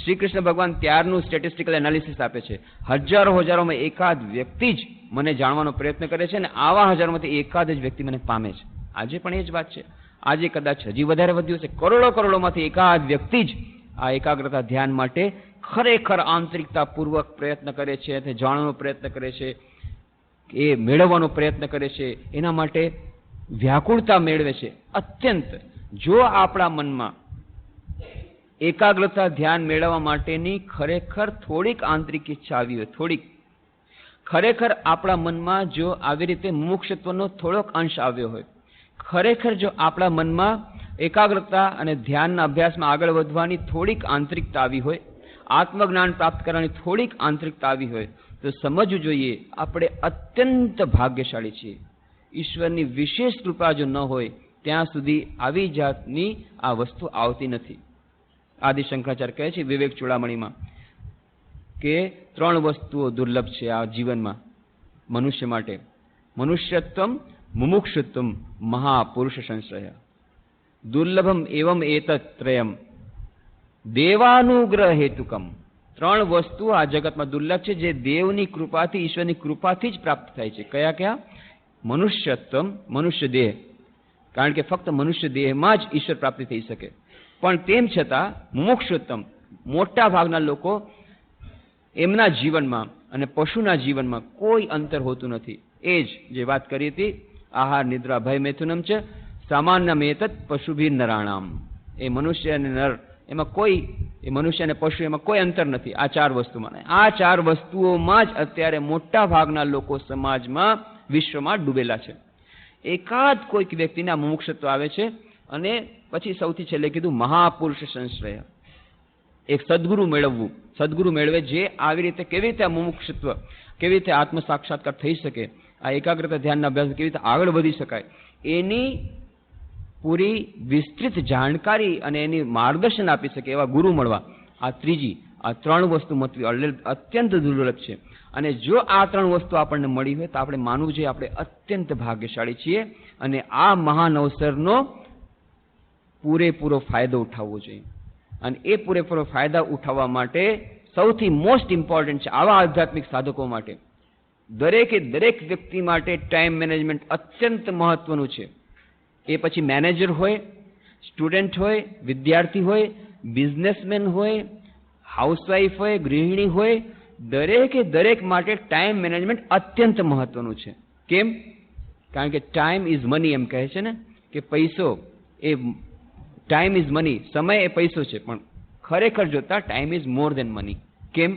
[SPEAKER 1] શ્રી કૃષ્ણ ભગવાન ત્યારનું સ્ટેટિસ્ટિકલ એનાલિસિસ આપે છે. હજારોમાં એકાદ વ્યક્તિ જ મને જાણવાનો પ્રયત્ન કરે છે, અને આવા હજારોમાંથી એકાદ જ વ્યક્તિ મને પામે છે. આજે પણ એ જ વાત છે. આજે કદાચ હજી વધારે વધ્યું છે. કરોડોમાંથી એકાદ વ્યક્તિ જ આ એકાગ્રતા ધ્યાન માટે ખરેખર આંતરિકતાપૂર્વક પ્રયત્ન કરે છે, તે જાણવાનો પ્રયત્ન કરે છે, એ મેળવવાનો પ્રયત્ન કરે છે, એના માટે વ્યાકુળતા મેળવે છે અત્યંત. જો આપણા મનમાં એકાગ્રતા ધ્યાન મેળવવા માટેની ખરેખર થોડીક આંતરિક ઈચ્છા આવી હોય, થોડીક ખરેખર આપણા મનમાં જો આવી રીતે મુમુક્ષત્વનો થોડોક અંશ આવ્યો હોય, ખરેખર જો આપણા મનમાં એકાગ્રતા અને ધ્યાનના અભ્યાસમાં આગળ વધવાની થોડીક આંતરિકતા આવી હોય, આત્મજ્ઞાન પ્રાપ્ત કરવાની થોડીક આંતરિકતા આવી હોય, તો સમજવું જોઈએ આપણે અત્યંત ભાગ્યશાળી છીએ. ઈશ્વરની વિશેષ કૃપા જો ન હોય ત્યાં સુધી આવી જાતની આ વસ્તુ આવતી નથી. આદિ શંકરાચાર્ય કહે છે વિવેક ચૂડામણીમાં કે 3 વસ્તુઓ દુર્લભ છે આ જીવનમાં મનુષ્ય માટે: મનુષ્યત્વમ, મુમુક્ષુત્વમ, મહાપુરુષ સંશ્રય. દુર્લભમ એવમ એતત્ ત્રયમ દેવાનુગ્રહ હેતુકમ. 3 વસ્તુ આ જગતમાં દુર્લભ છે જે દેવની કૃપાથી, ઈશ્વરની કૃપાથી જ પ્રાપ્ત થાય છે. કયા કયા? મનુષ્યત્વમ, મનુષ્ય દેહ, કારણ કે ફક્ત મનુષ્ય દેહમાં જ ઈશ્વર પ્રાપ્તિ થઈ શકે. પણ તેમ છતાં મુમુક્ષુત્વમ, મોટા ભાગના લોકો એમના જીવનમાં અને પશુના જીવનમાં કોઈ અંતર હોતું નથી. એ જ જે વાત કરી હતી, આહાર નિદ્રા ભય મૈથુનમ છે સામાન્ય મેતત પશુભીર નરાણામ. એ મનુષ્ય અને નર એમાં કોઈ, એ મનુષ્ય અને પશુ એમાં કોઈ અંતર નથી આ 4 વસ્તુમાં. આ 4 વસ્તુઓમાં જ અત્યારે મોટા ભાગના લોકો સમાજમાં, વિશ્વમાં ડૂબેલા છે. એકાદ કોઈક વ્યક્તિના મુમુક્ષત્વ આવે છે અને પછી સૌથી છેલ્લે કીધું મહાપુરુષ સંશ્રય, એક સદગુરુ મેળવવું. સદગુરુ મેળવે જે આવી રીતે કેવી રીતે આ મુમુક્ષુત્વ, કેવી રીતે આત્મ સાક્ષાત્કાર થઈ શકે, આ એકાગ્રતા ધ્યાનના અભ્યાસ કેવી રીતે આગળ વધી શકાય, એની પૂરી વિસ્તૃત જાણકારી અને એની માર્ગદર્શન આપી શકે એવા ગુરુ મળવા. આ ત્રીજી, આ ત્રણ વસ્તુ મળવી અત્યંત દુર્લભ છે. અને જો આ ત્રણ વસ્તુ આપણને મળી હોય તો આપણે માનવું જોઈએ આપણે અત્યંત ભાગ્યશાળી છીએ અને આ મહાન અવસરનો પૂરેપૂરો ફાયદો ઉઠાવવો જોઈએ. અને એ પૂરેપૂરો ફાયદા ઉઠાવવા માટે સૌથી મોસ્ટ ઇમ્પોર્ટન્ટ છે આવા આધ્યાત્મિક સાધકો માટે, દરેકે દરેક વ્યક્તિ માટે ટાઈમ મેનેજમેન્ટ અત્યંત મહત્વનું છે. એ પછી મેનેજર હોય, સ્ટુડન્ટ હોય, વિદ્યાર્થી હોય, બિઝનેસમેન હોય, હાઉસવાઈફ હોય, ગૃહિણી હોય, દરેકે દરેક માટે ટાઈમ મેનેજમેન્ટ અત્યંત મહત્વનું છે. કેમ? કારણ કે ટાઈમ ઇઝ મની એમ કહે છે ને, કે પૈસો એ ટાઈમ ઇઝ મની, સમય એ પૈસો છે, પણ ખરેખર જોતા time is more than money. કેમ?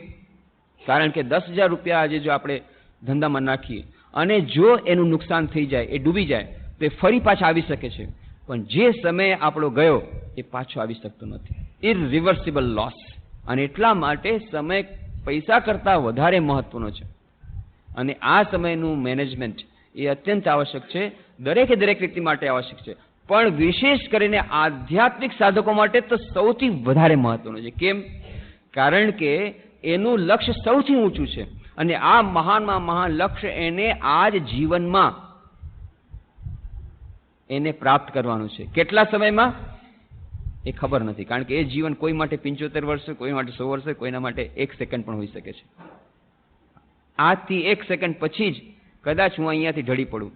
[SPEAKER 1] કારણ કે 10,000 રૂપિયા આજે જો આપણે ધંધામાં નાખીએ અને જો એનું નુકસાન થઈ જાય, એ ડૂબી જાય, તો એ ફરી પાછા આવી શકે છે, પણ જે સમય આપણો ગયો એ પાછો આવી શકતો નથી. ઇરરિવર્સિબલ લોસ. અને એટલા માટે સમય પૈસા કરતાં વધારે મહત્વનો છે અને આ સમયનું મેનેજમેન્ટ એ અત્યંત આવશ્યક છે. દરેકે દરેક વ્યક્તિ માટે આવશ્યક છે, પણ વિશેષ કરીને આધ્યાત્મિક સાધકો માટે તો સૌથી વધારે મહત્વનું છે. કેમ? કારણ કે એનું લક્ષ્ય સૌથી ઊંચું છે અને આ મહાનમાં મહાન લક્ષ્ય એને આ જ જીવનમાં એને પ્રાપ્ત કરવાનું છે. કેટલા સમયમાં એ ખબર નથી, કારણ કે એ જીવન કોઈ માટે 75 વર્ષ, કોઈ માટે 100 વર્ષ, કોઈના માટે 1 સેકન્ડ પણ હોઈ શકે છે. આજથી 1 સેકન્ડ પછી જ કદાચ હું અહીંયાથી ઢળી પડું,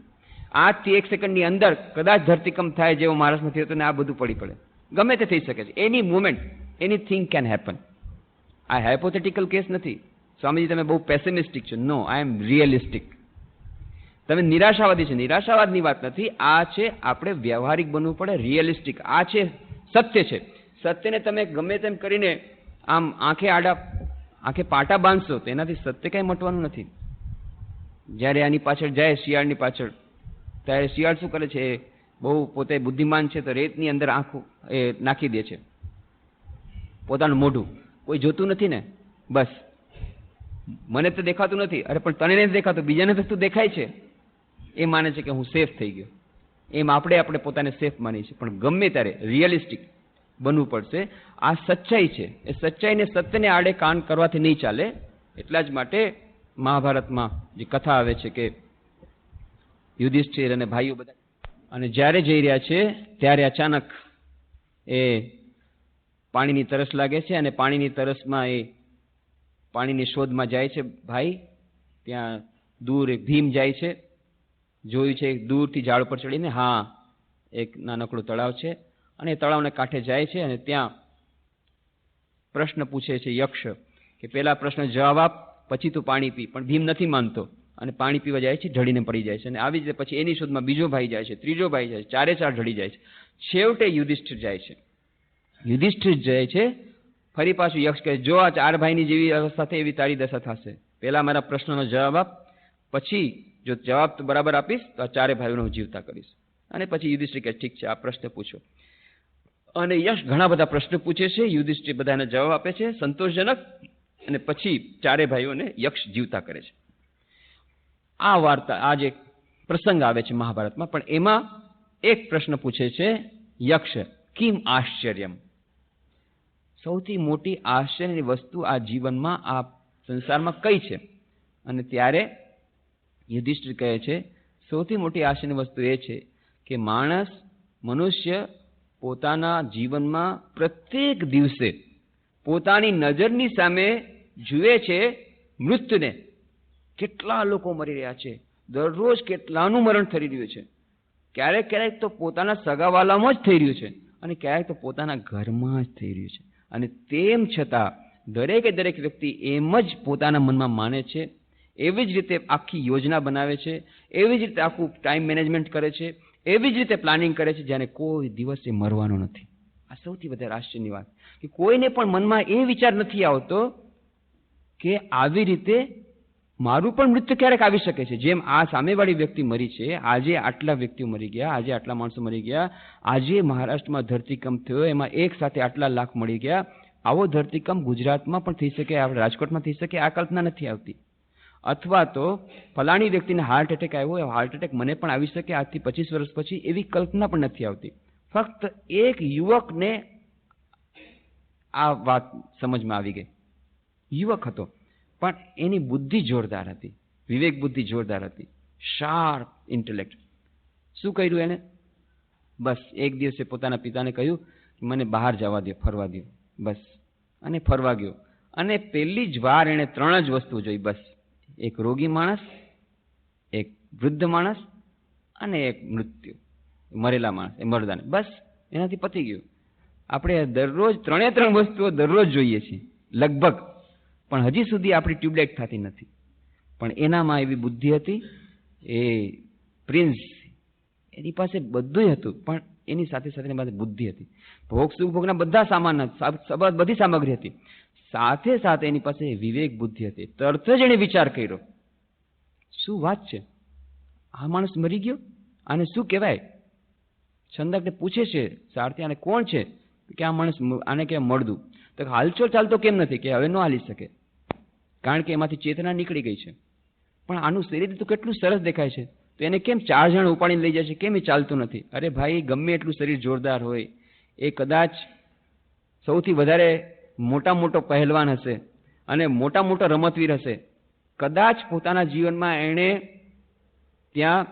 [SPEAKER 1] આજથી 1 સેકન્ડની અંદર કદાચ ધરતીકંપ થાય જેવો માણસ નથી હોતો ને આ બધું પડી પડે, ગમે તે થઈ શકે છે. એની મુમેન્ટ, એનીથિંગ કેન હેપન. આ હાઇપોથેટિકલ કેસ નથી. સ્વામીજી તમે બહુ પેસિમિસ્ટિક છો. નો, આઈ એમ રિયલિસ્ટિક. તમે નિરાશાવાદી છે, નિરાશાવાદની વાત નથી. આ છે આપણે વ્યવહારિક બનવું પડે, રિયલિસ્ટિક. આ છે સત્ય છે. સત્યને તમે ગમે તેમ કરીને આમ આંખે પાટા બાંધશો તો એનાથી સત્ય કંઈ મટવાનું નથી. જ્યારે આની પાછળ જાય શિયાળની પાછળ, ત્યારે શિયાળ શું કરે છે? બહુ પોતે બુદ્ધિમાન છે તો રેતની અંદર આંખું એ નાખી દે છે, પોતાનું મોઢું. કોઈ જોતું નથી ને, બસ મને તો દેખાતું નથી, અરે પણ તને નથી દેખાતું, બીજાને તો તું દેખાય છે, એ માને છે કે હું સેફ થઈ ગયો. એમ આપણે પોતાને સેફ માની છે, પણ ગમે ત્યારે રિયલિસ્ટિક બનવું પડશે. આ સચ્ચાઈ છે, એ સચ્ચાઈને સત્યને આડે કાન કરવાથી નહીં ચાલે. એટલા જ માટે મહાભારતમાં જે કથા આવે છે કે યુધિષ્ઠિર અને ભાઈઓ બધા અને જ્યારે જઈ રહ્યા છે ત્યારે અચાનક એ પાણીની તરસ લાગે છે અને પાણીની તરસમાં એ પાણીની શોધમાં જાય છે. ભાઈ ત્યાં દૂર એક ભીમ જાય છે, જોયું છે દૂરથી ઝાડ પર ચડીને, હા એક નાનકડું તળાવ છે અને એ તળાવને કાંઠે જાય છે અને ત્યાં પ્રશ્ન પૂછે છે યક્ષ કે પેલા પ્રશ્ન જવાબ આપ, પછી તું પાણી પી. પણ ભીમ નથી માનતો અને પાણી પીવા જાય છે, ઢળીને પડી જાય છે. અને આવી રીતે પછી એની શોધમાં બીજો ભાઈ જાય છે, ત્રીજો ભાઈ જાય છે, 4 ઢળી જાય છે. છેવટે યુધિષ્ઠિર જાય છે. યુધિષ્ઠિર જાય છે, ફરી પાછું યક્ષ કહે જો આ 4 ભાઈની જેવી અવસ્થા થઈ એવી તારી દશા થશે, પહેલા મારા પ્રશ્નનો જવાબ આપ, પછી જો જવાબ તો બરાબર આપીશ તો આ 4 ભાઈઓને હું જીવતા કરીશ. અને પછી યુધિષ્ઠિર કહે ઠીક છે, આ પ્રશ્ન પૂછો. અને યક્ષ ઘણા બધા પ્રશ્ન પૂછે છે, યુધિષ્ઠિર બધાને જવાબ આપે છે સંતોષજનક, અને પછી 4 ભાઈઓને યક્ષ જીવતા કરે છે. આ વાર્તા, આ જે પ્રસંગ આવે છે મહાભારતમાં, પણ એમાં એક પ્રશ્ન પૂછે છે યક્ષ, કિમ આશ્ચર્યમ, સૌથી મોટી આશ્ચર્યની વસ્તુ આ જીવનમાં, આ સંસારમાં કઈ છે? અને ત્યારે યુધિષ્ઠિર કહે છે સૌથી મોટી આશ્ચર્યની વસ્તુ એ છે કે મનુષ્ય પોતાના જીવનમાં પ્રત્યેક દિવસે પોતાની નજરની સામે જુએ છે મૃત્યુને. કેટલા લોકો મરી રહ્યા છે, દરરોજ કેટલાનું મરણ થઈ રહ્યું છે. ક્યારેક ક્યારેક તો પોતાના સગાવાલામાં જ થઈ રહ્યું છે અને ક્યારેક તો પોતાના ઘરમાં જ થઈ રહ્યું છે. અને તેમ છતાં દરેકે દરેક વ્યક્તિ એમ જ પોતાના મનમાં માને છે, એવી જ રીતે આખી યોજના બનાવે છે, એવી જ રીતે આખું ટાઈમ મેનેજમેન્ટ કરે છે, એવી જ રીતે પ્લાનિંગ કરે છે જેને કોઈ દિવસે મરવાનો નથી. આ સૌથી વધારે આશ્ચર્યની વાત કે કોઈને પણ મનમાં એ વિચાર નથી આવતો કે આવી રીતે મારું પણ મૃત્યુ ક્યારેક આવી શકે છે. જેમ આ સામેવાળી વ્યક્તિ મરી છે, આજે આટલા વ્યક્તિઓ મરી ગયા, આજે આટલા માણસો મરી ગયા, આજે મહારાષ્ટ્રમાં ધરતીકંપ થયો, એમાં એક સાથે આટલા લાખ મળી ગયા. આવો ધરતીકંપ ગુજરાતમાં પણ થઈ શકે, આપણે રાજકોટમાં થઈ શકે, આ કલ્પના નથી આવતી. અથવા તો ફલાણી વ્યક્તિને હાર્ટ એટેક આવ્યો, હાર્ટ એટેક મને પણ આવી શકે આજથી 25 વર્ષ પછી, એવી કલ્પના પણ નથી આવતી. ફક્ત એક યુવકને આ વાત સમજમાં આવી ગઈ. યુવક હતો, પણ એની બુદ્ધિ જોરદાર હતી, વિવેક બુદ્ધિ જોરદાર હતી, શાર્પ ઇન્ટેલેક્ટ. શું કર્યું એને? બસ એક દિવસે પોતાના પિતાને કહ્યું, મને બહાર જવા દો, ફરવા દો, બસ. અને ફરવા ગયો, અને પહેલી જ વાર એણે 3 જ વસ્તુ જોઈ. બસ એક રોગી માણસ, એક વૃદ્ધ માણસ અને એક મૃત્યુ, મરેલા માણસ, એ મરદાને. બસ એનાથી પતી ગયું. આપણે દરરોજ 3 વસ્તુઓ દરરોજ જોઈએ છીએ લગભગ, પણ હજી સુધી આપણી ટ્યુબલાઇટ થતી નથી. પણ એનામાં એવી બુદ્ધિ હતી. એ પ્રિન્સ, એની પાસે બધું હતું, પણ એની સાથે સાથે એની પાસે બુદ્ધિ હતી. ભોગ સુખ ભોગના બધા સામાન, બધી સામગ્રી હતી, સાથે સાથે એની પાસે વિવેક બુદ્ધિ હતી. તરત જ એણે વિચાર કર્યો, શું વાત છે, આ માણસ મરી ગયો, આને શું કહેવાય? છંદકને પૂછે છે સારથી, આને કોણ છે? કે આ માણસ, આને કહેવાય મળદું. તો હાલચોલ ચાલતો કેમ નથી? કે હવે ન હાલી શકે, કારણ કે એમાંથી ચેતના નીકળી ગઈ છે. પણ આનું શરીર તો કેટલું સરસ દેખાય છે, તો એને કેમ 4 જણ ઉપાડીને લઈ જાય છે? કેમ એ ચાલતું નથી? અરે ભાઈ, ગમે એટલું શરીર જોરદાર હોય, એ કદાચ સૌથી વધારે મોટો પહેલવાન હશે અને મોટો રમતવીર હશે, કદાચ પોતાના જીવનમાં એણે ત્યાં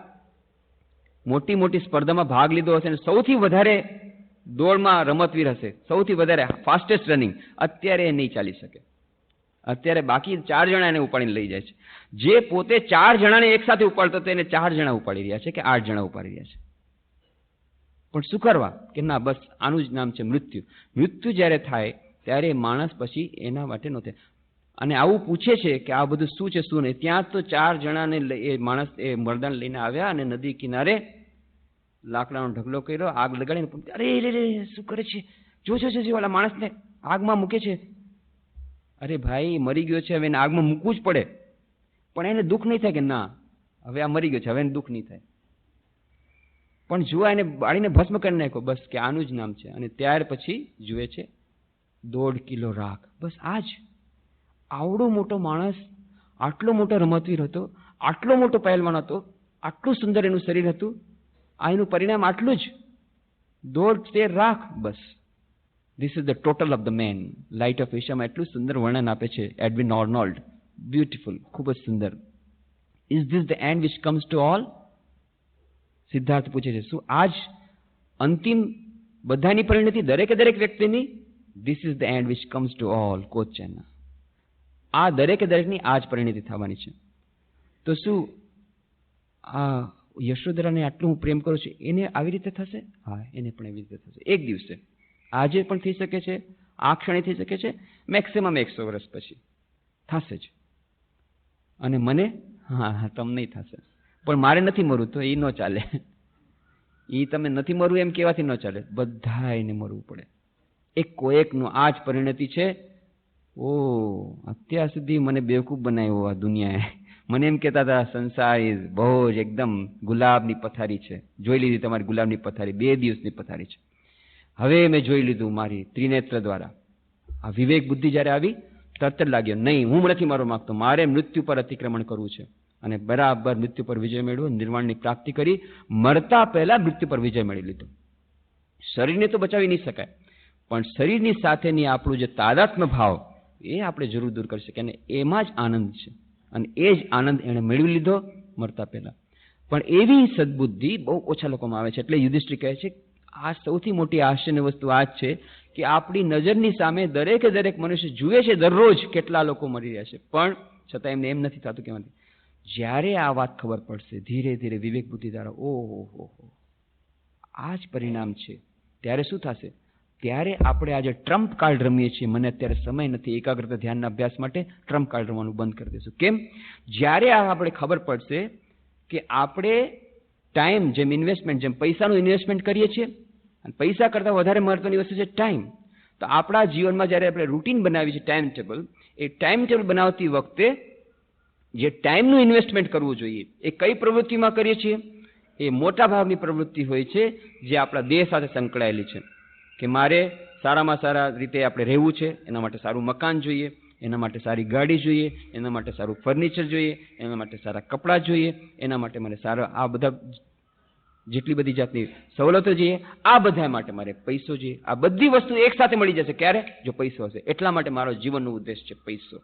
[SPEAKER 1] મોટી સ્પર્ધામાં ભાગ લીધો હશે અને સૌથી વધારે દોડમાં રમતવીર હશે, સૌથી વધારે ફાસ્ટેસ્ટ રનિંગ, અત્યારે એ નહીં ચાલી શકે. અત્યારે બાકી 4 જણા એને ઉપાડીને લઈ જાય છે. જે પોતે 4 જણાને એક સાથે ઉપાડતો હતો, એને 4 જણા ઉપાડી રહ્યા છે કે 8 જણા ઉપાડી રહ્યા છે. પણ શું કરવા? કે ના, બસ આનું જ નામ છે મૃત્યુ. મૃત્યુ જ્યારે થાય ત્યારે માણસ પછી એના માટે નહોતે. અને આવું પૂછે છે કે આ બધું શું છે શું નહીં. ત્યાં તો 4 જણાને એ માણસ એ મરદાને લઈને આવ્યા અને નદી કિનારે લાકડાનો ઢગલો કર્યો, આગ લગાડીને, અરે રે શું કરે છે, જો ઓલા માણસને આગમાં મૂકે છે. અરે ભાઈ, મરી ગયો છે, હવે એને આગમાં મૂકવું જ પડે. પણ એને દુઃખ નહીં થાય કે ના, હવે આ મરી ગયો છે, હવે એને દુઃખ નહીં થાય. પણ જુઓ, એને બાળીને ભસ્મ કરી નાખ્યો, બસ કે આનું જ નામ છે. અને ત્યાર પછી જુએ છે 1.5 કિલો રાખ. બસ આ જ. આવડો મોટો માણસ, આટલો મોટો રમતવીર હતો, આટલો મોટો પહેલવાન હતો, આટલું સુંદર એનું શરીર હતું, આ એનું પરિણામ આટલું જ, 1.5 સેર રાખ. બસ this is the total of the man. Light of એશિયામાં એટલું સુંદર વર્ણન આપે છે એડવિન આર્નોલ્ડ. બ્યુટીફુલ, ખૂબ જ સુંદર. Is this the end which comes to all? Siddhartha પૂછે છે, શું આજ અંતિમ બધાની પરિણતિ, દરેક વ્યક્તિની? This is the end which comes to all. કોચેના આ દરેકની આ જ પરિણતિ થવાની છે. તો શું આ યશોધરાને આટલું હું પ્રેમ કરું છું, એને આવી રીતે થશે? હા, એને પણ એવી રીતે થશે. એક દિવસે, આજે પણ થઈ શકે છે, આ ક્ષણે થઈ શકે છે, મેક્સિમમ 100 વર્ષ પછી થશે જ. અને મને, હા તમને થશે, પણ મારે નથી મરવું, તો એ ન ચાલે. એ તમે નથી મરવું એમ કહેવાથી ન ચાલે, બધા એને મરવું પડે. એક કોએકનું આ જ પરિણતિ છે. ઓ, અત્યાર સુધી મને બેવકૂફ બનાવ્યો આ દુનિયાએ. મને એમ કહેતા હતા સંસાર ઇઝ બહુ જ એકદમ ગુલાબની પથારી છે. જોઈ લીધી તમારી ગુલાબની પથારી, 2 દિવસની પથારી છે. હવે મેં જોઈ લીધું મારી ત્રિનેત્ર દ્વારા. આ વિવેક બુદ્ધિ જ્યારે આવી, તરત જ લાગ્યો, નહીં, હું નથી મારવા માંગતો, મારે મૃત્યુ પર અતિક્રમણ કરવું છે. અને બરાબર મૃત્યુ પર વિજય મેળવ્યો, નિર્વાણની પ્રાપ્તિ કરી. મરતા પહેલા મૃત્યુ પર વિજય મેળવી લીધો. શરીરને તો બચાવી નહીં શકાય, પણ શરીરની સાથેની આપણું જે તાદાત્મ્ય ભાવ, એ આપણે જરૂર દૂર કરી શકીએ. અને એમાં જ આનંદ છે, અને એ જ આનંદ એણે મેળવી લીધો મરતા પહેલા. પણ એવી સદબુદ્ધિ બહુ ઓછા લોકોમાં આવે છે. એટલે યુધિષ્ઠિર કહે છે, આ સૌથી મોટી આશ્ચર્યની વસ્તુ આ જ છે કે આપણી નજરની સામે દરેક મનુષ્ય જુએ છે દરરોજ કેટલા લોકો મરી રહ્યા છે, પણ છતાં એમને એમ નથી થતું કે જ્યારે આ વાત ખબર પડશે ધીરે ધીરે વિવેક બુદ્ધિ દ્વારા, ઓહો, આ જ પરિણામ છે, ત્યારે શું થશે? ત્યારે આપણે આજે ટ્રમ્પ કાર્ડ રમીએ છીએ, મને અત્યારે સમય નથી એકાગ્રતા ધ્યાનના અભ્યાસ માટે, ટ્રમ્પ કાર્ડ રમવાનું બંધ કરી દઈશું. કેમ? જ્યારે આ આપણે ખબર પડશે કે આપણે ટાઈમ, જેમ ઇન્વેસ્ટમેન્ટ, જેમ પૈસાનું ઇન્વેસ્ટમેન્ટ કરીએ છીએ, અને પૈસા કરતાં વધારે મહત્વની વસ્તુ છે ટાઈમ. તો આપણા જીવનમાં જ્યારે આપણે રૂટીન બનાવીએ છીએ ટાઈમ ટેબલ, એ ટાઈમ ટેબલ બનાવતી વખતે જે ટાઈમનું ઇન્વેસ્ટમેન્ટ કરવું જોઈએ એ કઈ પ્રવૃત્તિમાં કરીએ છીએ? એ મોટા ભાગની પ્રવૃત્તિ હોય છે જે આપણા દેહ સાથે સંકળાયેલી છે. કે મારે સારામાં સારા રીતે આપણે રહેવું છે, એના માટે સારું મકાન જોઈએ, એના માટે સારી ગાડી જોઈએ, એના માટે સારું ફર્નિચર જોઈએ, એના માટે સારા કપડાં જોઈએ, એના માટે મારે સારા આ બધા જેટલી બધી જાતની સવલતો જોઈએ, આ બધા માટે મારે પૈસો જોઈએ. આ બધી વસ્તુ એક સાથે મળી જશે ક્યારે? જો પૈસો હશે. એટલા માટે મારો જીવનનો ઉદ્દેશ છે પૈસો.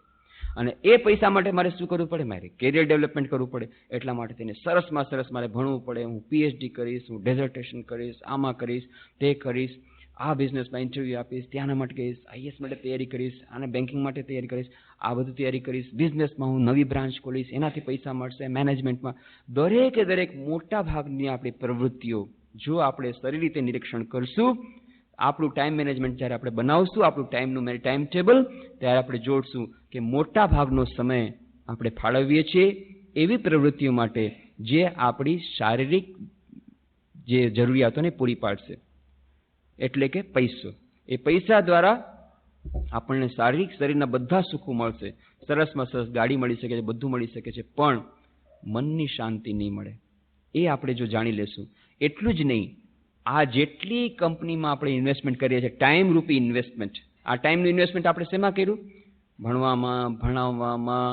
[SPEAKER 1] અને એ પૈસા માટે મારે શું કરવું પડે? મારે કેરિયર ડેવલપમેન્ટ કરવું પડે. એટલા માટે તેને સરસમાં સરસ મારે ભણવું પડે. હું PhD કરીશ, હું ડેઝર્ટેશન કરીશ, આમાં કરીશ, તે કરીશ, આ બિઝનેસમાં ઇન્ટરવ્યૂ આપીશ, ત્યાંના માટે કહીશ, IAS માટે તૈયારી કરીશ, અને બેન્કિંગ માટે તૈયારી કરીશ, આ બધું તૈયારી કરીશ, બિઝનેસમાં હું નવી બ્રાન્ચ ખોલીશ, એનાથી પૈસા મળશે, મેનેજમેન્ટમાં. દરેકે દરેક મોટા ભાગની આપણી પ્રવૃત્તિઓ જો આપણે સારી રીતે નિરીક્ષણ કરશું, આપણું ટાઈમ મેનેજમેન્ટ જ્યારે આપણે બનાવશું, આપણું ટાઈમનું ટાઈમ ટેબલ, ત્યારે આપણે જોડશું કે મોટા ભાગનો સમય આપણે ફાળવીએ છીએ એવી પ્રવૃત્તિઓ માટે જે આપણી શારીરિક જે જરૂરિયાતોને પૂરી પાડશે. એટલે કે પૈસો. એ પૈસા દ્વારા આપણને શારીરિક શરીરના બધા સુખો મળશે. સરસમાં સરસ ગાડી મળી શકે છે, બધું મળી શકે છે, પણ મનની શાંતિ નહીં મળે. એ આપણે જો જાણી લેશું. એટલું જ નહીં, આ જેટલી કંપનીમાં આપણે ઇન્વેસ્ટમેન્ટ કરીએ છીએ, ટાઈમ રૂપી ઇન્વેસ્ટમેન્ટ, આ ટાઈમનું ઇન્વેસ્ટમેન્ટ આપણે શેમાં કર્યું? ભણવામાં, ભણાવવામાં,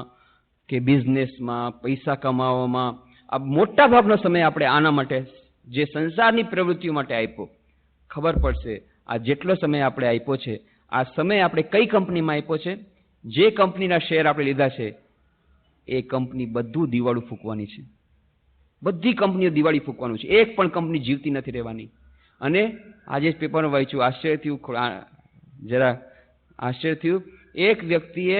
[SPEAKER 1] કે બિઝનેસમાં, પૈસા કમાવામાં. આ મોટા ભાગનો સમય આપણે આના માટે જે સંસારની પ્રવૃત્તિઓ માટે આપ્યો. ખબર પડશે આ જેટલો સમય આપણે આપ્યો છે, આ સમય આપણે કઈ કંપનીમાં આપ્યો છે? જે કંપનીના શેર આપણે લીધા છે એ કંપની બધું દિવાળું ફૂંકવાની છે. બધી કંપનીઓ દિવાળી ફૂંકવાનું છે. એક પણ કંપની જીવતી નથી રહેવાની. અને આજે જ પેપરમાં વાંચ્યું, આશ્ચર્ય થયું, એક વ્યક્તિએ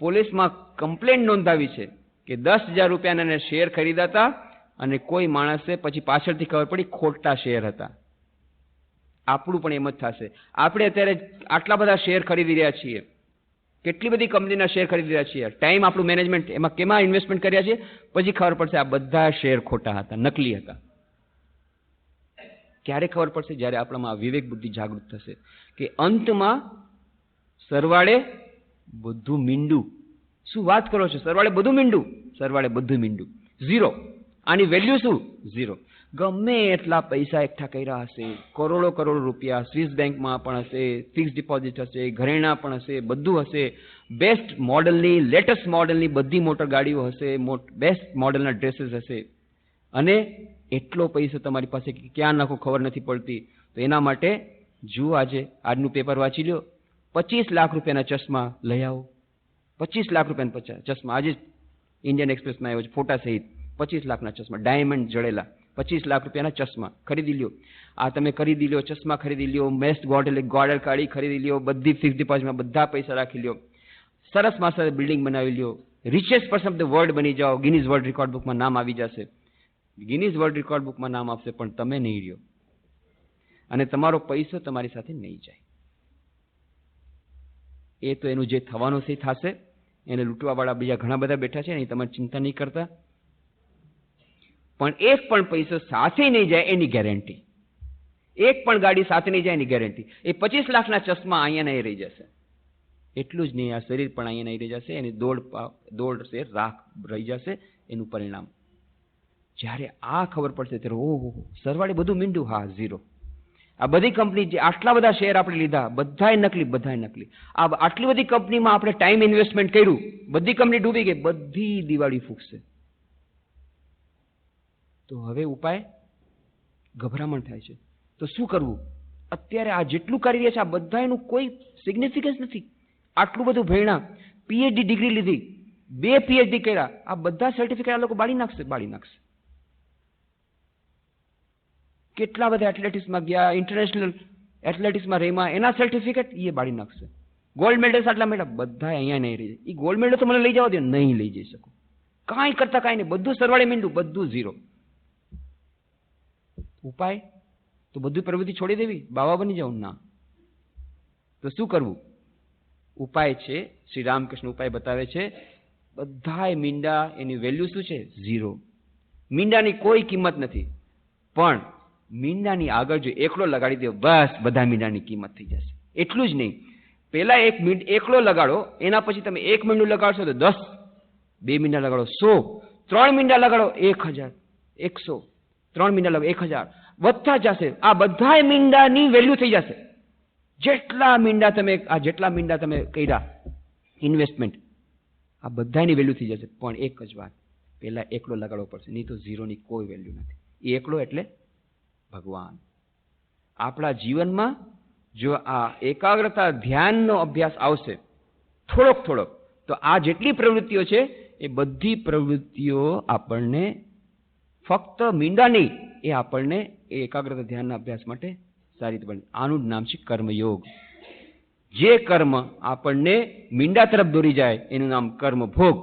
[SPEAKER 1] પોલીસમાં કમ્પ્લેન્ટ નોંધાવી છે કે 10,000 રૂપિયાના શેર ખરીદ્યા હતા અને કોઈ માણસે પછી પાછળથી ખબર પડી ખોટા શેર હતા. આપણું પણ એમ જ થશે. આપણે અત્યારે આટલા બધા શેર ખરીદી રહ્યા છીએ, કેટલી બધી કંપનીના શેર ખરીદી રહ્યા છીએ, ટાઈમ આપણું મેનેજમેન્ટ એમાં કેમાં ઇન્વેસ્ટમેન્ટ કર્યા છે, પછી ખબર પડશે આ બધા શેર ખોટા હતા, નકલી હતા. ક્યારે ખબર પડશે? જ્યારે આપણામાં વિવેક બુદ્ધિ જાગૃત થશે કે અંતમાં સરવાળે બધું મીંડું. શું વાત કરો છો? સરવાળે બધું મીંડું, સરવાળે બધું મીંડું, ઝીરો. આની વેલ્યુ શું? ઝીરો. ગમે એટલા પૈસા એકઠા કર્યા હશે, કરોડો કરોડ રૂપિયા, સ્વિસ બેંકમાં પણ હશે, ફિક્સ ડિપોઝિટ હશે, ઘરેણાં પણ હશે, બધું હશે, બેસ્ટ મોડલની, લેટેસ્ટ મોડલની બધી મોટર ગાડીઓ હશે, બેસ્ટ મોડલના ડ્રેસીસ હશે, અને એટલો પૈસો તમારી પાસે ક્યાં નાખો ખબર નથી પડતી. તો એના માટે જુઓ, આજનું પેપર વાંચી લો, 25 લાખ રૂપિયાના ચશ્મા લઈ આવો. 25 લાખ રૂપિયાના ચશ્મા આજે ઇન્ડિયન એક્સપ્રેસમાં આવ્યો છે ફોટા સહિત. 25 લાખના ચશ્મા, ડાયમંડ જડેલા 25 લાખ રૂપિયાના ચશ્મા ખરીદી લ્યો. આ તમે ખરીદી લ્યો, ચશ્મા ખરીદી લ્યો, બેસ્ટ ગોલ્ડ કાઢી ખરીદી લ્યો, બધી ફિક્સ ડિપોઝિટમાં બધા પૈસા રાખી લ્યો, સરસ માસા બિલ્ડિંગ બનાવી લ્યો, richest person of the world બની જાઓ, ગિનીઝ વર્લ્ડ રેકોર્ડ બુકમાં નામ આવી જશે. ગિનીઝ વર્લ્ડ રેકોર્ડ બુકમાં નામ આપશે, પણ તમે નહીં રહ્યો અને તમારો પૈસો તમારી સાથે નહીં જાય. એ તો એનું જે થવાનું છે થશે. એને લૂંટવાવાળા બીજા ઘણા બધા બેઠા છે, એની તમારે ચિંતા નહીં કરતા. પણ એક પણ પૈસો સાથે નહીં જાય એની ગેરંટી, એક પણ ગાડી સાથે નહીં જાય એની ગેરંટી. એ 25 લાખના ચશ્મા અહીંયા નહીં રહી જશે. એટલું જ નહીં, આ શરીર પણ અહીંયા નહીં રહી જશે. એની દોડ છે રાખ રહી જશે. એનું પરિણામ જ્યારે આ ખબર પડશે ત્યારે ઓહો, સરવાળે બધું મીંડું, હા ઝીરો. આ બધી કંપની જે આટલા બધા શેર આપણે લીધા, બધાય નકલી, બધાય નકલી. આ આટલી બધી કંપનીમાં આપણે ટાઈમ ઇન્વેસ્ટમેન્ટ કર્યું, બધી કંપની ડૂબી ગઈ, બધી દિવાળી ફૂંકશે. તો હવે ઉપાય? ગભરામણ થાય છે. તો શું કરવું? અત્યારે આ જેટલું કરી રહ્યા છે આ બધાનું કોઈ સિગ્નિફિકન્સ નથી. આટલું બધું ભણ્યા, PhD ડિગ્રી લીધી, 2 PhD કર્યા, આ બધા સર્ટિફિકેટ આ લોકો બાળી નાખશે. કેટલા બધા એથ્લેટિક્સમાં ગયા, ઇન્ટરનેશનલ એથ્લેટિક્સમાં રેમાં, એના સર્ટિફિકેટ એ બાળી નાખશે. ગોલ્ડ મેડલ્સ આટલા મેળવ્યા, બધા અહીંયા નહીં રહી જાય. એ ગોલ્ડ મેડલ તો મને લઈ જવા દે, નહીં લઈ જઈ શકો. કાંઈ કરતા કાંઈ નહીં, બધું સરવાળે મીંડું, બધું ઝીરો. ઉપાય તો બધું પ્રવૃત્તિ છોડી દેવી, બાવા બની જાવ? ના. તો શું કરવું? ઉપાય છે, શ્રી રામકૃષ્ણ ઉપાય બતાવે છે. બધાય મીંડા, એની વેલ્યુ શું છે? ઝીરો. મીંડાની કોઈ કિંમત નથી. પણ મીંડાની આગળ જો એકલો લગાડી દો, બસ બધા મીંડાની કિંમત થઈ જશે. એટલું જ નહીં, પહેલા એકલો લગાડો, એના પછી તમે 1 મીંડું લગાડશો તો 10 2 મીંડા લગાડો 100, 3 મીંડા લગાડો 1000, 100, 3 મીંડા લગાડો 1000, વધતા જશે. આ બધા મીંડાની વેલ્યુ થઈ જશે. જેટલા મીંડા તમે કર્યા ઇન્વેસ્ટમેન્ટ, આ બધાની વેલ્યુ થઈ જશે. પણ એક જ વાત, પહેલા એકલો લગાડવો પડશે, નહીં તો ઝીરોની કોઈ વેલ્યુ નથી. એ એકલો એટલે ભગવાન. આપણા જીવનમાં જો આ એકાગ્રતા ધ્યાનનો અભ્યાસ આવશે થોડોક, તો આ જેટલી પ્રવૃત્તિઓ છે એ બધી પ્રવૃત્તિઓ આપણને ફક્ત મીંડા નહીં, એ આપણને એ એકાગ્રતા ધ્યાનના અભ્યાસ માટે સારી રીતે બને. આનું જ નામ છે કર્મયોગ. જે કર્મ આપણને મીંડા તરફ દોરી જાય એનું નામ કર્મ ભોગ.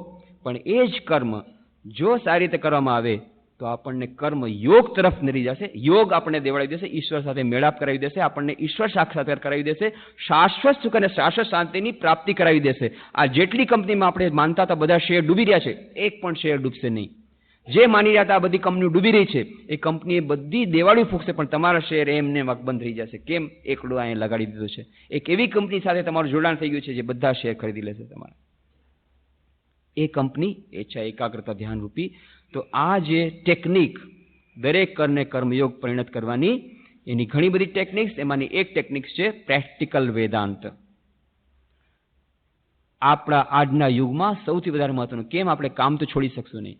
[SPEAKER 1] પણ એ જ કર્મ જો સારી રીતે કરવામાં આવે તો આપણને કર્મ યોગ તરફ નરી જશે. યોગ આપણને દેવડાવી દેશે, ઈશ્વર સાથે મેળાપ કરાવી દેશે, આપણને ઈશ્વર સાક્ષાત્કાર કરાવી દેશે, શાશ્વત સુખ અને શાશ્વત શાંતિની પ્રાપ્તિ કરાવી દેશે. આ જેટલી કંપનીમાં આપણે માનતા હતા બધા શેર ડૂબી રહ્યા છે, એક પણ શેર ડૂબશે નહીં. જે માની રહ્યા હતા આ બધી કંપનીઓ ડૂબી રહી છે, એ કંપની બધી દેવાળી ફૂંકશે, પણ તમારા શેર એમને બંધ થઈ જશે. કેમ? એકડો અહીંયા લગાડી દીધો છે. એક એવી કંપની સાથે તમારું જોડાણ થઈ ગયું છે જે બધા શેર ખરીદી લેશે તમારા. એ કંપની એ છે એકાગ્રતા ધ્યાન રૂપી. તો આ જે ટેકનિક દરેક કરને કર્મયોગ પરિણત કરવાની, એની ઘણી બધી ટેકનિક્સ, એમાંની એક ટેકનિક છે પ્રેક્ટિકલ વેદાંત. આપણા આજના યુગમાં સૌથી વધારે મહત્વનું. કેમ? આપણે કામ તો છોડી શકશું નહીં.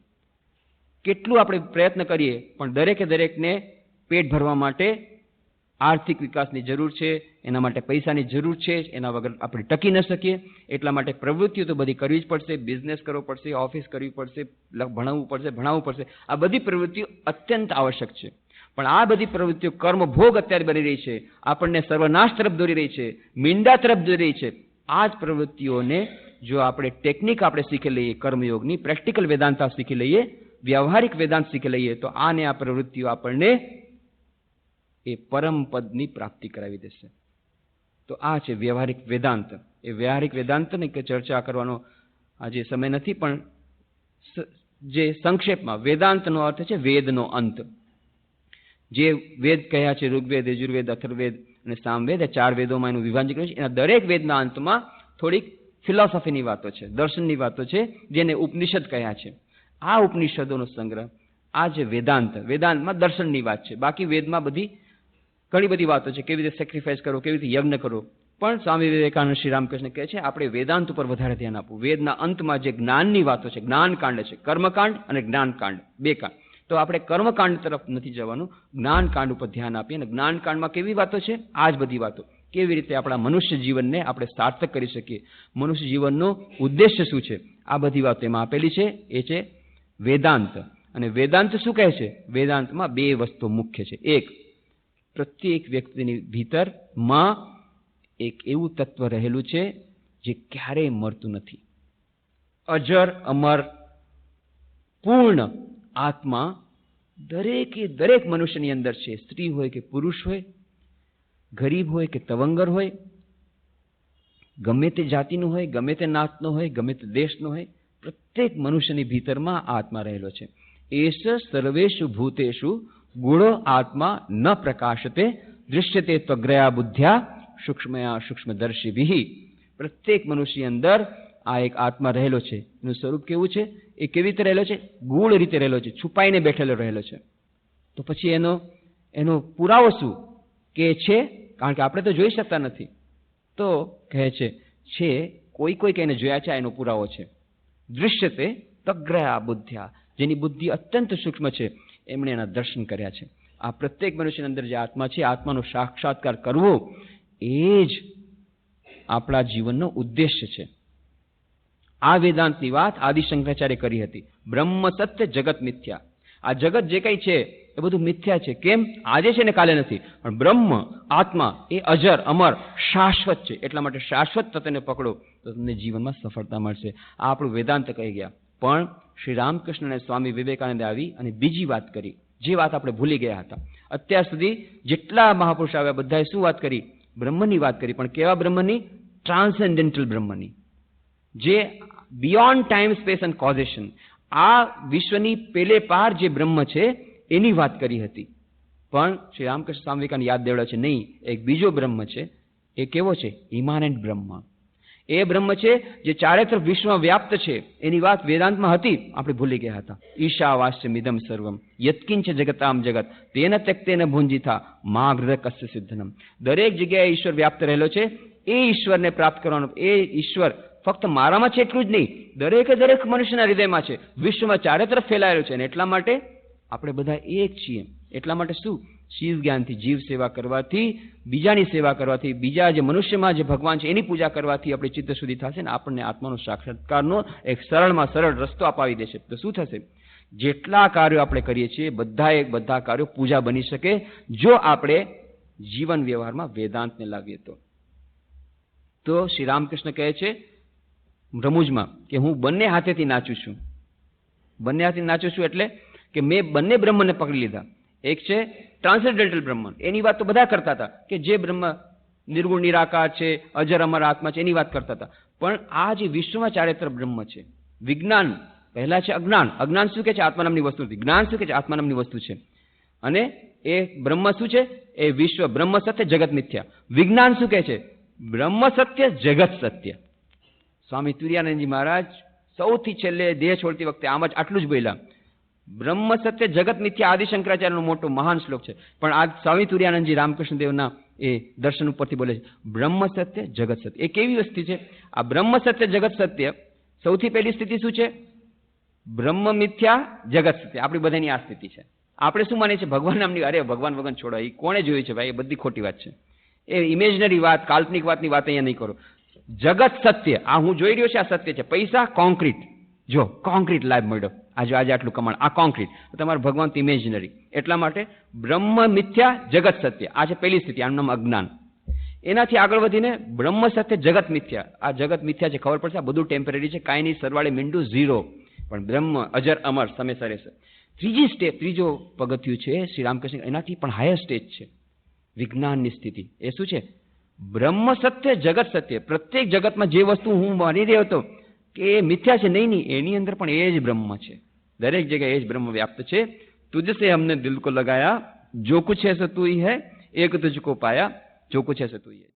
[SPEAKER 1] કેટલું આપણે પ્રયત્ન કરીએ પણ દરેકને પેટ ભરવા માટે આર્થિક વિકાસની જરૂર છે, એના માટે પૈસાની જરૂર છે, એના વગર આપણે ટકી ન શકીએ. એટલા માટે પ્રવૃત્તિઓ તો બધી કરવી જ પડશે. બિઝનેસ કરવો પડશે, ઓફિસ કરવી પડશે, ભણાવવું પડશે. આ બધી પ્રવૃત્તિઓ અત્યંત આવશ્યક છે. પણ આ બધી પ્રવૃત્તિઓ કર્મભોગ અત્યારે બની રહી છે, આપણને સર્વનાશ તરફ દોરી રહી છે, મીંડા તરફ દોરી રહી છે. આ જ પ્રવૃત્તિઓને જો આપણે ટેકનિક આપણે શીખી લઈએ, કર્મયોગની પ્રેક્ટિકલ વેદાંત શીખી લઈએ, વ્યવહારિક વેદાંત શીખી લઈએ, તો આને આ પ્રવૃત્તિઓ આપણને એ પરમ પદની પ્રાપ્તિ કરાવી દેશે. તો આ છે વ્યવહારિક વેદાંત. એ વ્યવહારિક વેદાંતની ચર્ચા કરવાનો આજે સમય નથી, પણ જે સંક્ષેપમાં વેદાંતનો અર્થ છે વેદનો અંત. જે વેદ કહ્યા છે, ઋગ્વેદ, યજુર્વેદ, અથર્વવેદ અને સામવેદ, એ 4 વેદોમાં એનું વિભાજન કર્યું છે. એના દરેક વેદના અંતમાં થોડીક ફિલોસોફીની વાતો છે, દર્શનની વાતો છે, જેને ઉપનિષદ કહ્યા છે. આ ઉપનિષદોનો સંગ્રહ આ જે વેદાંતમાં દર્શનની વાત છે. બાકી વેદમાં ઘણી બધી વાતો છે, કેવી રીતે સેક્રિફાઈસ કરો, કેવી રીતે યજ્ઞ કરો. પણ સ્વામી વિવેકાનંદ, શ્રી રામકૃષ્ણ કહે છે આપણે વેદાંત ઉપર વધારે ધ્યાન આપવું. વેદના અંતમાં જે જ્ઞાનની વાતો છે, જ્ઞાનકાંડ છે, કર્મકાંડ અને જ્ઞાનકાંડ, 2 કાંડ. તો આપણે કર્મકાંડ તરફ નથી જવાનું, જ્ઞાનકાંડ ઉપર ધ્યાન આપીએ. અને જ્ઞાનકાંડમાં કેવી વાતો છે? આ જ બધી વાતો. કેવી રીતે આપણા મનુષ્ય જીવનને આપણે સાર્થક કરી શકીએ, મનુષ્ય જીવનનો ઉદ્દેશ્ય શું છે, આ બધી વાતો એમાં આપેલી છે. એ છે વેદાંત. અને વેદાંત શું કહે છે? વેદાંતમાં 2 વસ્તુ મુખ્ય છે. એક, પ્રત્યેક વ્યક્તિની ભીતરમાં એક એવું તત્વ રહેલું છે જે ક્યારેય મરતું નથી. અજર અમર પૂર્ણ આત્મા દરેક મનુષ્યની અંદર છે. સ્ત્રી હોય કે પુરુષ હોય, ગરીબ હોય કે તવંગર હોય, ગમે તે જાતિનું હોય, ગમે તે નાતનો હોય, ગમે તે દેશનો હોય, પ્રત્યેક મનુષ્યની ભીતરમાં આત્મા રહેલો છે. એસ સર્વેષુ ભૂતેષુ ગુણો આત્મા ન પ્રકાશતે દૃશ્યતે ત્વગ્રયા બુદ્ધ્યા સૂક્ષ્મયા સૂક્ષ્મદર્શિભિ. પ્રત્યેક મનુષ્યની અંદર આ એક આત્મા રહેલો છે. એનું સ્વરૂપ કેવું છે? એ કેવી રીતે રહેલો છે? ગૂઢ રીતે રહેલો છે, છુપાઈને બેઠેલો રહેલો છે. તો પછી એનો પુરાવો શું કે છે? કારણ કે આપણે તો જોઈ શકતા નથી. તો કહે છે કોઈ એને જોયા છે, એનો પુરાવો છે. દૃશ્યતે ત્વગ્રયા બુદ્ધ્યા, જેની બુદ્ધિ અત્યંત સૂક્ષ્મ છે, એમણે એના દર્શન કર્યા છે. આ પ્રત્યેક મનુષ્યની અંદર જે આત્મા છે, આત્માનો સાક્ષાત્કાર કરવો એ જ આપણા જીવનનો ઉદ્દેશ્ય છે. આ વેદાંતની વાત આદિ શંકરાચાર્ય કરી હતી. બ્રહ્મ સત્ય, જગત મિથ્યા. આ જગત જે કંઈ છે એ બધું મિથ્યા છે. કેમ? આજે છે ને કાલે નથી. પણ બ્રહ્મ આત્મા એ અજર અમર શાશ્વત છે. એટલા માટે શાશ્વત તત્વને પકડો તો તમને જીવનમાં સફળતા મળશે. આ આપણું વેદાંત કહી ગયા. પણ શ્રી રામકૃષ્ણ અને સ્વામી વિવેકાનંદે આવી અને બીજી વાત કરી, જે વાત આપણે ભૂલી ગયા હતા. અત્યાર સુધી જેટલા મહાપુરુષ આવ્યા બધાએ શું વાત કરી? બ્રહ્મની વાત કરી. પણ કેવા બ્રહ્મની? ટ્રાન્સેન્ડેન્ટલ બ્રહ્મની, જે બિયોન્ડ ટાઈમ, સ્પેસ એન્ડ કોઝેશન, આ વિશ્વની પેલે પાર જે બ્રહ્મ છે એની વાત કરી હતી. પણ શ્રી રામકૃષ્ણ સ્વામી વિવેકાનંદ યાદ દેવડા છે, નહીં, એક બીજો બ્રહ્મ છે. એ કેવો છે? ઇમાનન્ટ બ્રહ્મ. એ બ્રહ્મ છે જે ચારે તરફ વિશ્વમાં વ્યાપ્ત છે. એની વાત વેદાંતમાં હતી, આપણે ભૂલી ગયા હતા. ઈશાવાસ્યમિદમ સર્વમ યત્કિંચ જગતામ જગત તેન ત્યક્તેન ભુંજીથા મા હૃદય કસ્ય સિદ્ધનમ. દરેક જગ્યાએ ઈશ્વર વ્યાપ્ત રહેલો છે. એ ઈશ્વરને પ્રાપ્ત કરવાનો, એ ઈશ્વર ફક્ત મારામાં છે એટલું જ નહીં, દરેકે દરેક મનુષ્યના હૃદયમાં છે, વિશ્વમાં ચારે તરફ ફેલાયેલો છે. અને એટલા માટે આપણે બધા એક છીએ. એટલા માટે શું? શિવ જ્ઞાનથી, જીવ સેવા કરવાથી, બીજાની સેવા કરવાથી, બીજા જે મનુષ્યમાં જે ભગવાન છે એની પૂજા કરવાથી આપણી ચિત્ત શુદ્ધિ થશે ને આપણને આત્માનો સાક્ષાત્કારનો એક સરળમાં સરળ રસ્તો અપાવી દેશે. તો શું થશે? જેટલા કાર્યો આપણે કરીએ છીએ બધા કાર્યો પૂજા બની શકે જો આપણે જીવન વ્યવહારમાં વેદાંતને લાવીએ તો શ્રી રામકૃષ્ણ કહે છે રમૂજમાં કે હું બંને હાથેથી નાચું છું. બંને હાથેથી નાચું છું એટલે કે મેં બંને બ્રહ્મને પકડી લીધા. એક છે ટ્રાન્સેન્ડેન્ટલ બ્રહ્મ, એની વાત તો બધા કરતા હતા કે જે બ્રહ્મ નિર્ગુણ નિરાકાર છે, અજર અમર આત્મા છે, એની વાત કરતા હતા. પણ આ જે વિશ્વમાં ચારે તરફ બ્રહ્મ છે, વિજ્ઞાન પહેલા છે અજ્ઞાન. અજ્ઞાન શું કે છે? આત્મા નામની વસ્તુ નથી. જ્ઞાન શું કે છે? આત્મા નામની વસ્તુ છે. અને એ બ્રહ્મ શું છે? એ વિશ્વ બ્રહ્મ સત્ય જગત મિથ્યા. વિજ્ઞાન શું કહે છે? બ્રહ્મ સત્ય જગત સત્ય. સ્વામી તુર્યાનંદજી મહારાજ સૌથી છેલ્લે દેહ છોડતી વખતે આમ જ આટલું જ બોલ્યા, બ્રહ્મ સત્ય જગત મિથ્યા. આદિશંકરાચાર્યનો મોટો મહાન શ્લોક છે, પણ આ સ્વામી તુર્યાનંદજી રામકૃષ્ણ દેવના એ દર્શન ઉપરથી બોલે છે બ્રહ્મ સત્ય જગત સત્ય. એ કેવી વસ્તુ છે? આ બ્રહ્મ સત્ય જગત સત્ય, સૌથી પહેલી સ્થિતિ શું છે? બ્રહ્મ મિથ્યા જગત સત્ય. આપણી બધાની આ સ્થિતિ છે. આપણે શું માનીએ છીએ? ભગવાન નામની, અરે ભગવાન વગન છોડો, એ કોણે જોયું છે ભાઈ? એ બધી ખોટી વાત છે. એ ઇમેજનરી વાત, કાલ્પનિક વાતની વાત અહીંયા નહીં કરો. જગત સત્ય, આ હું જોઈ રહ્યો છે, આ સત્ય છે. પૈસા કોન્ક્રીટ, જો કોન્ક્રીટ લાભ મળ્યો, આજે આટલું કમાણ, આ કોન્ક્રીટ. તમારું ભગવાન તો ઇમેજનરી. એટલા માટે બ્રહ્મ મિથ્યા જગત સત્ય, આ છે પહેલી સ્થિતિ, આનું નામ અજ્ઞાન. એનાથી આગળ વધીને બ્રહ્મ સત્ય જગત મિથ્યા. આ જગત મિથ્યા છે, ખબર પડશે આ બધું ટેમ્પરરી છે, કાંઈ નહીં, સરવાળે મીંડું ઝીરો. પણ બ્રહ્મ અજર અમર સમય સરે. ત્રીજી સ્ટેજ, ત્રીજો પગથિયું છે શ્રી રામકૃષ્ણ, એનાથી પણ હાયર સ્ટેજ છે વિજ્ઞાનની સ્થિતિ. એ શું છે? બ્રહ્મ સત્ય જગત સત્ય. પ્રત્યેક જગતમાં જે વસ્તુ હું માની રહ્યો હતો કે એ મિથ્યા છે, નહીં, એની અંદર પણ એ જ બ્રહ્મ છે. દરેક જગ્યાએ એ જ બ્રહ્મ વ્યાપ્ત છે. તુજસે હમને દિલ કો લગાયા, જો કુછ હૈ સો તું હી હૈ, એક તુજકો પાયા, જો કુછ હૈ સો તું હી હૈ.